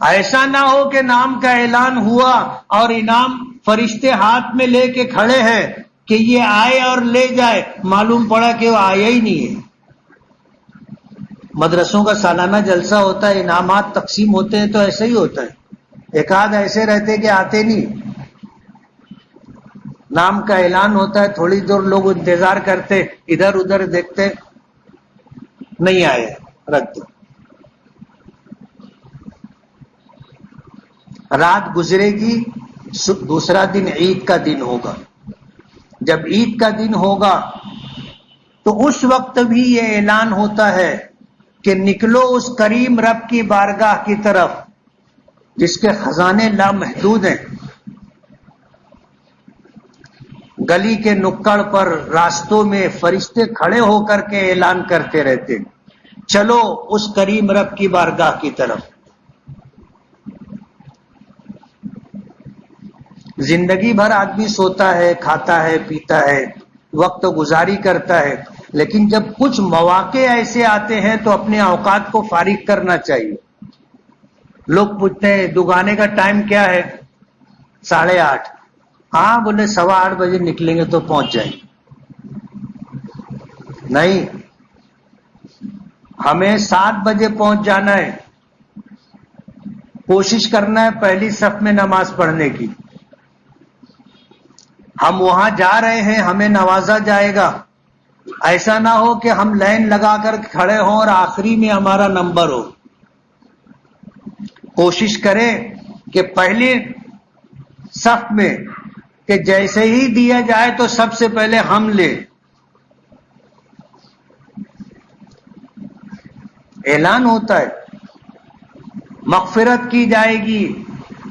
ایسا نہ ہو کہ نام کا اعلان ہوا اور انعام فرشتے ہاتھ میں لے کے کھڑے ہیں کہ یہ آئے اور لے جائے, معلوم پڑا کہ وہ آیا ہی نہیں ہے. مدرسوں کا سالانہ جلسہ ہوتا ہے، انعامات تقسیم ہوتے ہیں، تو ایسے ہی ہوتا ہے، ایک آدھ ایسے رہتے کہ آتے نہیں، نام کا اعلان ہوتا ہے، تھوڑی دور لوگ انتظار کرتے، ادھر ادھر دیکھتے، نہیں آئے، رکھ دو۔ رات گزرے گی، دوسرا دن عید کا دن ہوگا، جب عید کا دن ہوگا تو اس وقت بھی یہ اعلان ہوتا ہے کہ نکلو اس کریم رب کی بارگاہ کی طرف جس کے خزانے لامحدود ہیں۔ گلی کے نکڑ پر، راستوں میں فرشتے کھڑے ہو کر کے اعلان کرتے رہتے، چلو اس کریم رب کی بارگاہ کی طرف۔ زندگی بھر آدمی سوتا ہے، کھاتا ہے، پیتا ہے، وقت گزاری کرتا ہے، لیکن جب کچھ مواقع ایسے آتے ہیں تو اپنے اوقات کو فارغ کرنا چاہیے۔ لوگ پوچھتے ہیں دکانے کا ٹائم کیا ہے؟ 8:30۔ ہاں بولے 8:15 بجے نکلیں گے تو پہنچ جائیں گے۔ نہیں، ہمیں 7 بجے پہنچ جانا ہے، کوشش کرنا ہے پہلی صف میں نماز پڑھنے کی۔ ہم وہاں جا رہے ہیں، ہمیں نوازا جائے گا، ایسا نہ ہو کہ ہم لائن لگا کر کھڑے ہوں اور آخری میں ہمارا نمبر ہو۔ کوشش کریں کہ پہلی صف میں، کہ جیسے ہی دیا جائے تو سب سے پہلے ہم لیں۔ اعلان ہوتا ہے، مغفرت کی جائے گی،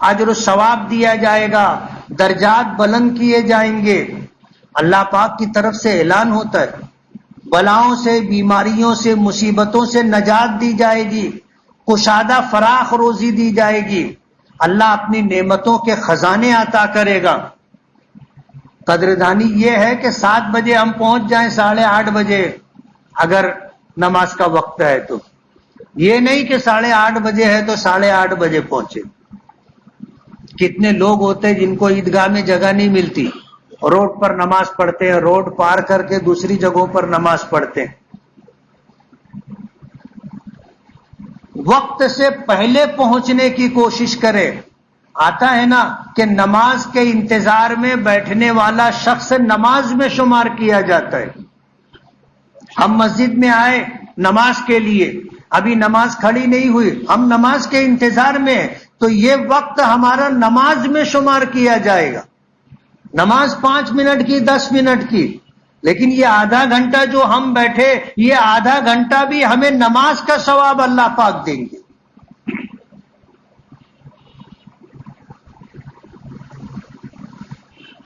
اجر و ثواب دیا جائے گا، درجات بلند کیے جائیں گے، اللہ پاک کی طرف سے اعلان ہوتا ہے، بلاؤں سے، بیماریوں سے، مصیبتوں سے نجات دی جائے گی، کشادہ فراخ روزی دی جائے گی، اللہ اپنی نعمتوں کے خزانے عطا کرے گا۔ قدردانی یہ ہے کہ 7 بجے ہم پہنچ جائیں، 8:30 بجے اگر نماز کا وقت ہے تو، یہ نہیں کہ 8:30 بجے ہے تو 8:30 بجے پہنچے۔ کتنے لوگ ہوتے ہیں جن کو عیدگاہ میں جگہ نہیں ملتی، روڈ پر نماز پڑھتے ہیں، روڈ پار کر کے دوسری جگہوں پر نماز پڑھتے ہیں۔ وقت سے پہلے پہنچنے کی کوشش کرے۔ آتا ہے نا کہ نماز کے انتظار میں بیٹھنے والا شخص نماز میں شمار کیا جاتا ہے۔ ہم مسجد میں آئے نماز کے لیے، ابھی نماز کھڑی نہیں ہوئی، ہم نماز کے انتظار میں ہیں، تو یہ وقت ہمارا نماز میں شمار کیا جائے گا۔ نماز 5 منٹ کی، 10 منٹ کی، لیکن یہ آدھا گھنٹہ جو ہم بیٹھے، یہ آدھا گھنٹہ بھی ہمیں نماز کا ثواب اللہ پاک دیں گے۔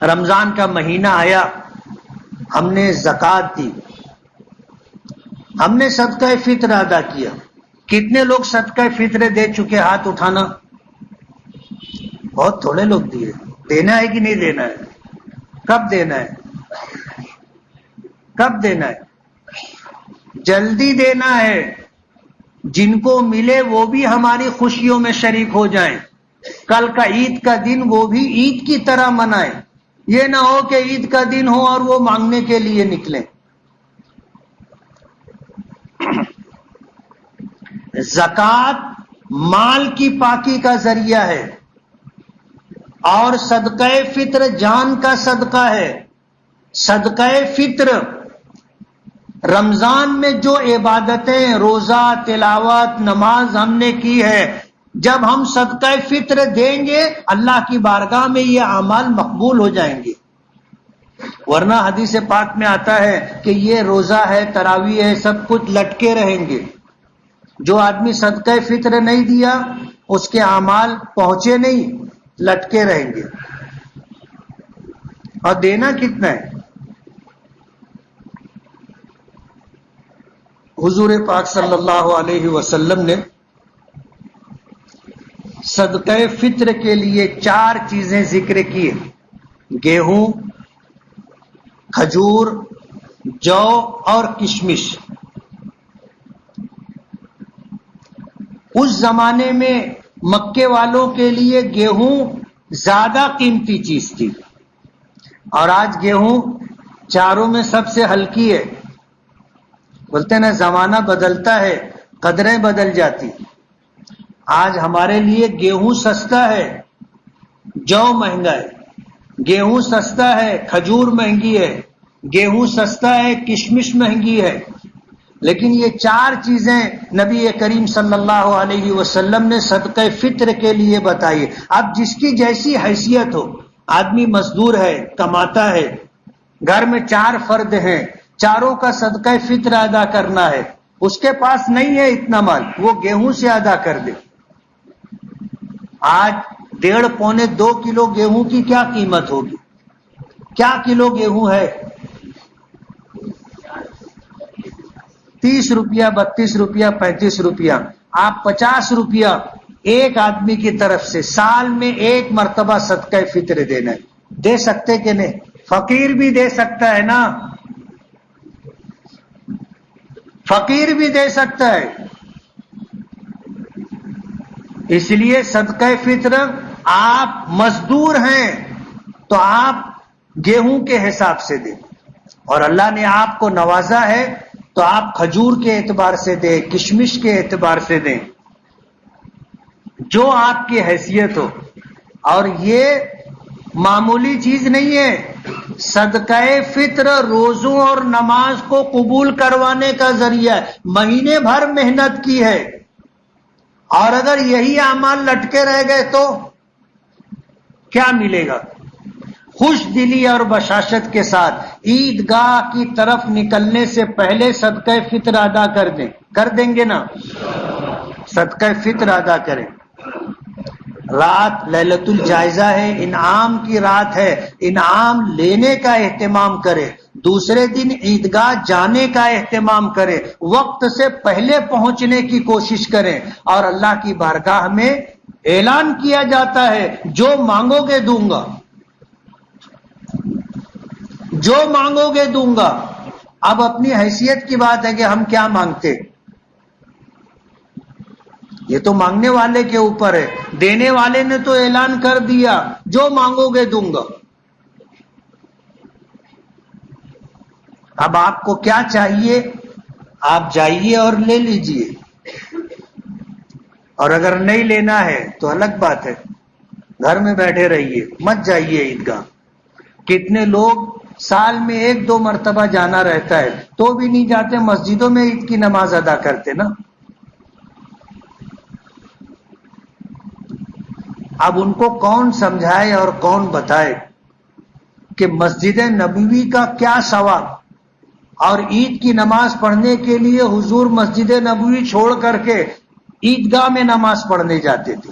رمضان کا مہینہ آیا، ہم نے زکوٰۃ دی، ہم نے صدقہ فطر ادا کیا۔ کتنے لوگ صدقہ فطر دے چکے؟ ہاتھ اٹھانا۔ بہت تھوڑے لوگ دیے۔ دینا ہے کہ نہیں دینا ہے؟ کب دینا ہے؟ کب دینا ہے؟ جلدی دینا ہے، جن کو ملے وہ بھی ہماری خوشیوں میں شریک ہو جائیں۔ کل کا عید کا دن وہ بھی عید کی طرح منائیں، یہ نہ ہو کہ عید کا دن ہو اور وہ مانگنے کے لیے نکلیں۔ زکوٰۃ مال کی پاکی کا ذریعہ ہے، اور صدقہ فطر جان کا صدقہ ہے۔ صدقہ فطر رمضان میں جو عبادتیں، روزہ، تلاوت، نماز ہم نے کی ہے، جب ہم صدقہ فطر دیں گے اللہ کی بارگاہ میں یہ اعمال مقبول ہو جائیں گے۔ ورنہ حدیث پاک میں آتا ہے کہ یہ روزہ ہے، تراویح ہے، سب کچھ لٹکے رہیں گے۔ جو آدمی صدقہ فطر نہیں دیا اس کے اعمال پہنچے نہیں، لٹکے رہیں گے۔ اور دینا کتنا ہے؟ حضور پاک صلی اللہ علیہ وسلم نے صدقہ فطر کے لیے 4 چیزیں ذکر کی: گیہوں، کھجور، جو اور کشمش۔ اس زمانے میں مکے والوں کے لیے گیہوں زیادہ قیمتی چیز تھی، اور آج گیہوں چاروں میں سب سے ہلکی ہے۔ بولتے ہیں نا زمانہ بدلتا ہے قدریں بدل جاتی. آج ہمارے لیے گیہوں سستا ہے، جو مہنگا ہے. گیہوں سستا ہے، کھجور مہنگی ہے. گیہوں سستا ہے، کشمش مہنگی ہے. لیکن یہ چار چیزیں نبی کریم صلی اللہ علیہ وسلم نے صدقہ فطر کے لیے بتائی. اب جس کی جیسی حیثیت ہو، آدمی مزدور ہے، کماتا ہے، گھر میں 4 فرد ہیں، چاروں کا صدقہ فطر ادا کرنا ہے، اس کے پاس نہیں ہے اتنا مال، وہ گیہوں سے ادا کر دے. آج 1.5 پونے 2 کلو گیہوں کی کیا قیمت ہوگی؟ کیا کلو گیہوں ہے؟ 30 روپیہ، 32 روپیہ، 35 روپیہ. آپ 50 روپیہ ایک آدمی کی طرف سے سال میں 1 مرتبہ صدقہ فطر دینا ہے. دے سکتے کہ نہیں؟ فقیر بھی دے سکتا ہے نا، فقیر بھی دے سکتا ہے. اس لیے صدقہ فطر، آپ مزدور ہیں تو آپ گیہوں کے حساب سے دیں، اور اللہ نے آپ کو نوازا ہے تو آپ کھجور کے اعتبار سے دیں، کشمش کے اعتبار سے دیں، جو آپ کی حیثیت ہو. اور یہ معمولی چیز نہیں ہے. صدقہ فطر روزوں اور نماز کو قبول کروانے کا ذریعہ ہے. مہینے بھر محنت کی ہے، اور اگر یہی اعمال لٹکے رہ گئے تو کیا ملے گا؟ خوش دلی اور بشاشت کے ساتھ عیدگاہ کی طرف نکلنے سے پہلے صدقہ فطر ادا کر دیں گے نا؟ صدقہ فطر ادا کریں. رات لیلۃ الجائزہ ہے، انعام کی رات ہے، انعام لینے کا اہتمام کرے. دوسرے دن عیدگاہ جانے کا اہتمام کریں، وقت سے پہلے پہنچنے کی کوشش کریں. اور اللہ کی بارگاہ میں اعلان کیا جاتا ہے، جو مانگو گے دوں گا، جو مانگو گے دوں گا. اب اپنی حیثیت کی بات ہے کہ ہم کیا مانگتے، یہ تو مانگنے والے کے اوپر ہے. دینے والے نے تو اعلان کر دیا، جو مانگو گے دوں گا. اب آپ کو کیا چاہیے؟ آپ جائیے اور لے لیجئے، اور اگر نہیں لینا ہے تو الگ بات ہے، گھر میں بیٹھے رہیے، مت جائیے عیدگاہ. کتنے لوگ سال میں 1-2 مرتبہ جانا رہتا ہے تو بھی نہیں جاتے، مسجدوں میں عید کی نماز ادا کرتے نا. اب ان کو کون سمجھائے اور کون بتائے کہ مسجد نبوی کا کیا ثواب، اور عید کی نماز پڑھنے کے لیے حضور مسجد نبوی چھوڑ کر کے عیدگاہ میں نماز پڑھنے جاتے تھے.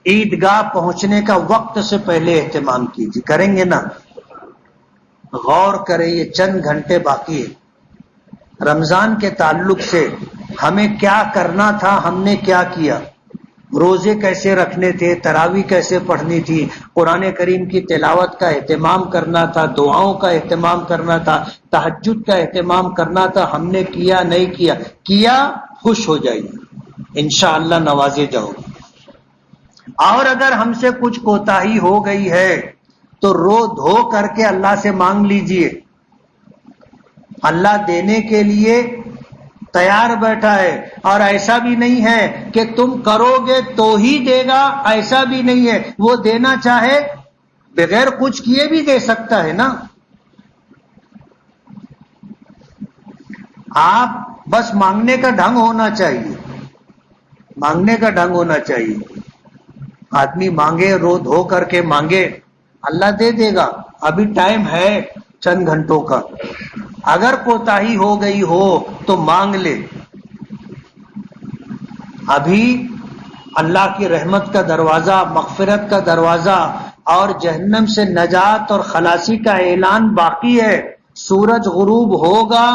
عیدگاہ پہنچنے کا وقت سے پہلے اہتمام کیجیے. کریں گے نا؟ غور کریں، یہ چند گھنٹے باقی ہے. رمضان کے تعلق سے ہمیں کیا کرنا تھا، ہم نے کیا کیا؟ روزے کیسے رکھنے تھے، تراویح کیسے پڑھنی تھی، قرآن کریم کی تلاوت کا اہتمام کرنا تھا، دعاؤں کا اہتمام کرنا تھا، تہجد کا اہتمام کرنا تھا. ہم نے کیا نہیں کیا؟ خوش ہو جائیے، انشاءاللہ نوازے جاؤ. اور اگر ہم سے کچھ کوتاہی ہو گئی ہے تو رو دھو کر کے اللہ سے مانگ لیجئے. اللہ دینے کے لیے تیار بیٹھا ہے، اور ایسا بھی نہیں ہے کہ تم کرو گے تو ہی دے گا، ایسا بھی نہیں ہے. وہ دینا چاہے بغیر کچھ کیے بھی دے سکتا ہے نا. آپ بس مانگنے کا ڈھنگ ہونا چاہیے، مانگنے کا ڈھنگ ہونا چاہیے. آدمی مانگے، رو دھو کر کے مانگے، اللہ دے دے گا. ابھی ٹائم ہے چند گھنٹوں کا. اگر کوتاہی ہو گئی ہو تو مانگ لے. ابھی اللہ کی رحمت کا دروازہ، مغفرت کا دروازہ اور جہنم سے نجات اور خلاصی کا اعلان باقی ہے. سورج غروب ہوگا،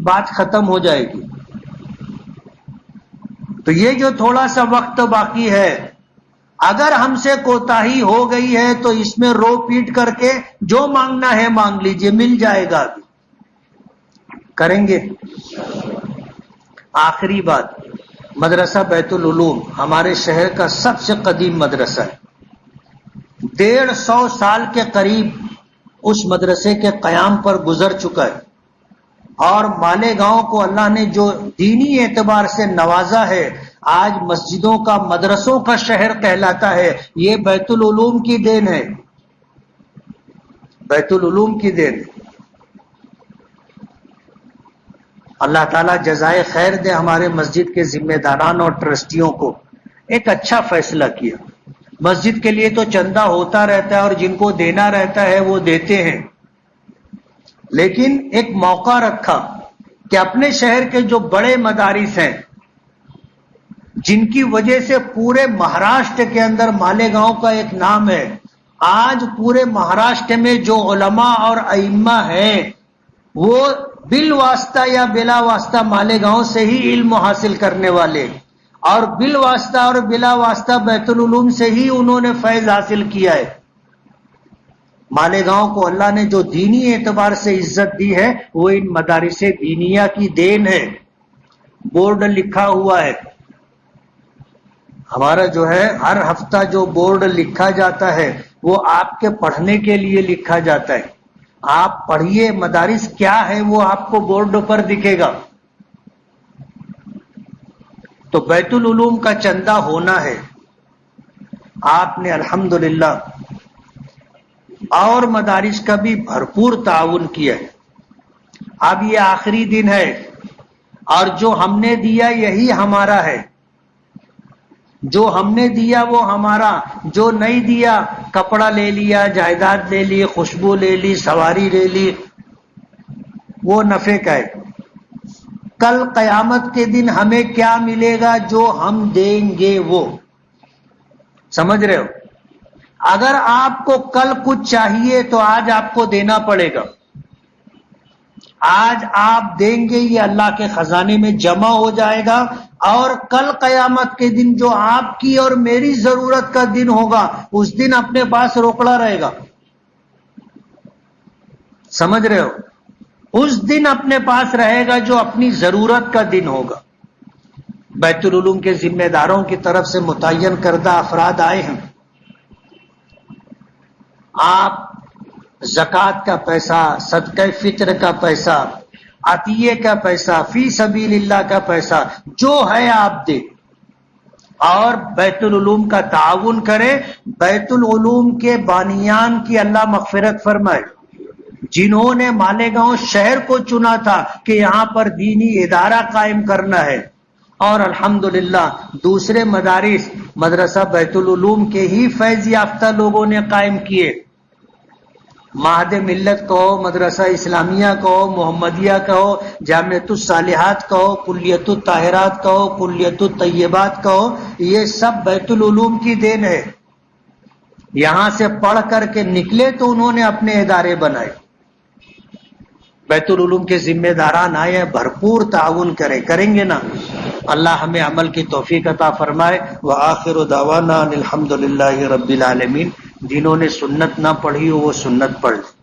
بات ختم ہو جائے گی. تو یہ جو تھوڑا سا وقت باقی ہے، اگر ہم سے کوتاہی ہو گئی ہے تو اس میں رو پیٹ کر کے جو مانگنا ہے مانگ لیجئے، مل جائے گا. ابھی کریں گے. آخری بات، مدرسہ بیت العلوم ہمارے شہر کا سب سے قدیم مدرسہ ہے. 150 سال کے قریب اس مدرسے کے قیام پر گزر چکا ہے، اور مالیگاؤں کو اللہ نے جو دینی اعتبار سے نوازا ہے، آج مسجدوں کا، مدرسوں کا شہر کہلاتا ہے، یہ بیت العلوم کی دین ہے، بیت العلوم کی دین۔ اللہ تعالیٰ جزائے خیر دے ہمارے مسجد کے ذمہ داران اور ٹرسٹیوں کو۔ ایک اچھا فیصلہ کیا، مسجد کے لیے تو چندہ ہوتا رہتا ہے اور جن کو دینا رہتا ہے وہ دیتے ہیں، لیکن ایک موقع رکھا کہ اپنے شہر کے جو بڑے مدارس ہیں، جن کی وجہ سے پورے مہاراشٹر کے اندر مالیگاؤں کا ایک نام ہے، آج پورے مہاراشٹر میں جو علماء اور ائمہ ہیں وہ بالواسطہ یا بلا واسطہ مالیگاؤں سے ہی علم حاصل کرنے والے، اور بالواسطہ اور بلا واسطہ بیت العلوم سے ہی انہوں نے فیض حاصل کیا ہے۔ مالیگاؤں کو اللہ نے جو دینی اعتبار سے عزت دی ہے وہ ان مدارس دینیہ کی دین ہے۔ بورڈ لکھا ہوا ہے، ہمارا جو ہے ہر ہفتہ جو بورڈ لکھا جاتا ہے وہ آپ کے پڑھنے کے لیے لکھا جاتا ہے، آپ پڑھیے مدارس کیا ہے وہ آپ کو بورڈ پر دکھے گا۔ تو بیت العلوم کا چندہ ہونا ہے، آپ نے الحمدللہ اور مدارس کا بھی بھرپور تعاون کیا ہے۔ اب یہ آخری دن ہے اور جو ہم نے دیا یہی ہمارا ہے، جو ہم نے دیا وہ ہمارا، جو نہیں دیا کپڑا لے لیا، جائیداد لے لی، خوشبو لے لی، سواری لے لی، وہ نفع کا ہے۔ کل قیامت کے دن ہمیں کیا ملے گا؟ جو ہم دیں گے وہ، سمجھ رہے ہو؟ اگر آپ کو کل کچھ چاہیے تو آج آپ کو دینا پڑے گا، آج آپ دیں گے یہ اللہ کے خزانے میں جمع ہو جائے گا، اور کل قیامت کے دن جو آپ کی اور میری ضرورت کا دن ہوگا اس دن اپنے پاس روکڑا رہے گا، سمجھ رہے ہو؟ اس دن اپنے پاس رہے گا جو اپنی ضرورت کا دن ہوگا۔ بیت العلوم کے ذمہ داروں کی طرف سے متعین کردہ افراد آئے ہیں، آپ زکوٰۃ کا پیسہ، صدقہ فطر کا پیسہ، عطیے کا پیسہ، فی سبیل اللہ کا پیسہ جو ہے آپ دیں اور بیت العلوم کا تعاون کریں۔ بیت العلوم کے بانیان کی اللہ مغفرت فرمائے، جنہوں نے مالیگاؤں شہر کو چنا تھا کہ یہاں پر دینی ادارہ قائم کرنا ہے، اور الحمدللہ دوسرے مدارس مدرسہ بیت العلوم کے ہی فیض یافتہ لوگوں نے قائم کیے، معہد ملت کہو، مدرسہ اسلامیہ کہو، محمدیہ کہو، جامعۃ الصالحات کہو، کلیۃ الطاہرات کہو، کلیۃ الطیبات کہو، یہ سب بیت العلوم کی دین ہے۔ یہاں سے پڑھ کر کے نکلے تو انہوں نے اپنے ادارے بنائے۔ بیت العلوم کے ذمہ داران آئے، بھرپور تعاون کریں گے نا، اللہ ہمیں عمل کی توفیق عطا فرمائے۔ وآخر دعوانا الحمدللہ رب العالمین۔ جنہوں نے سنت نہ پڑھی ہو وہ سنت پڑھ لیں۔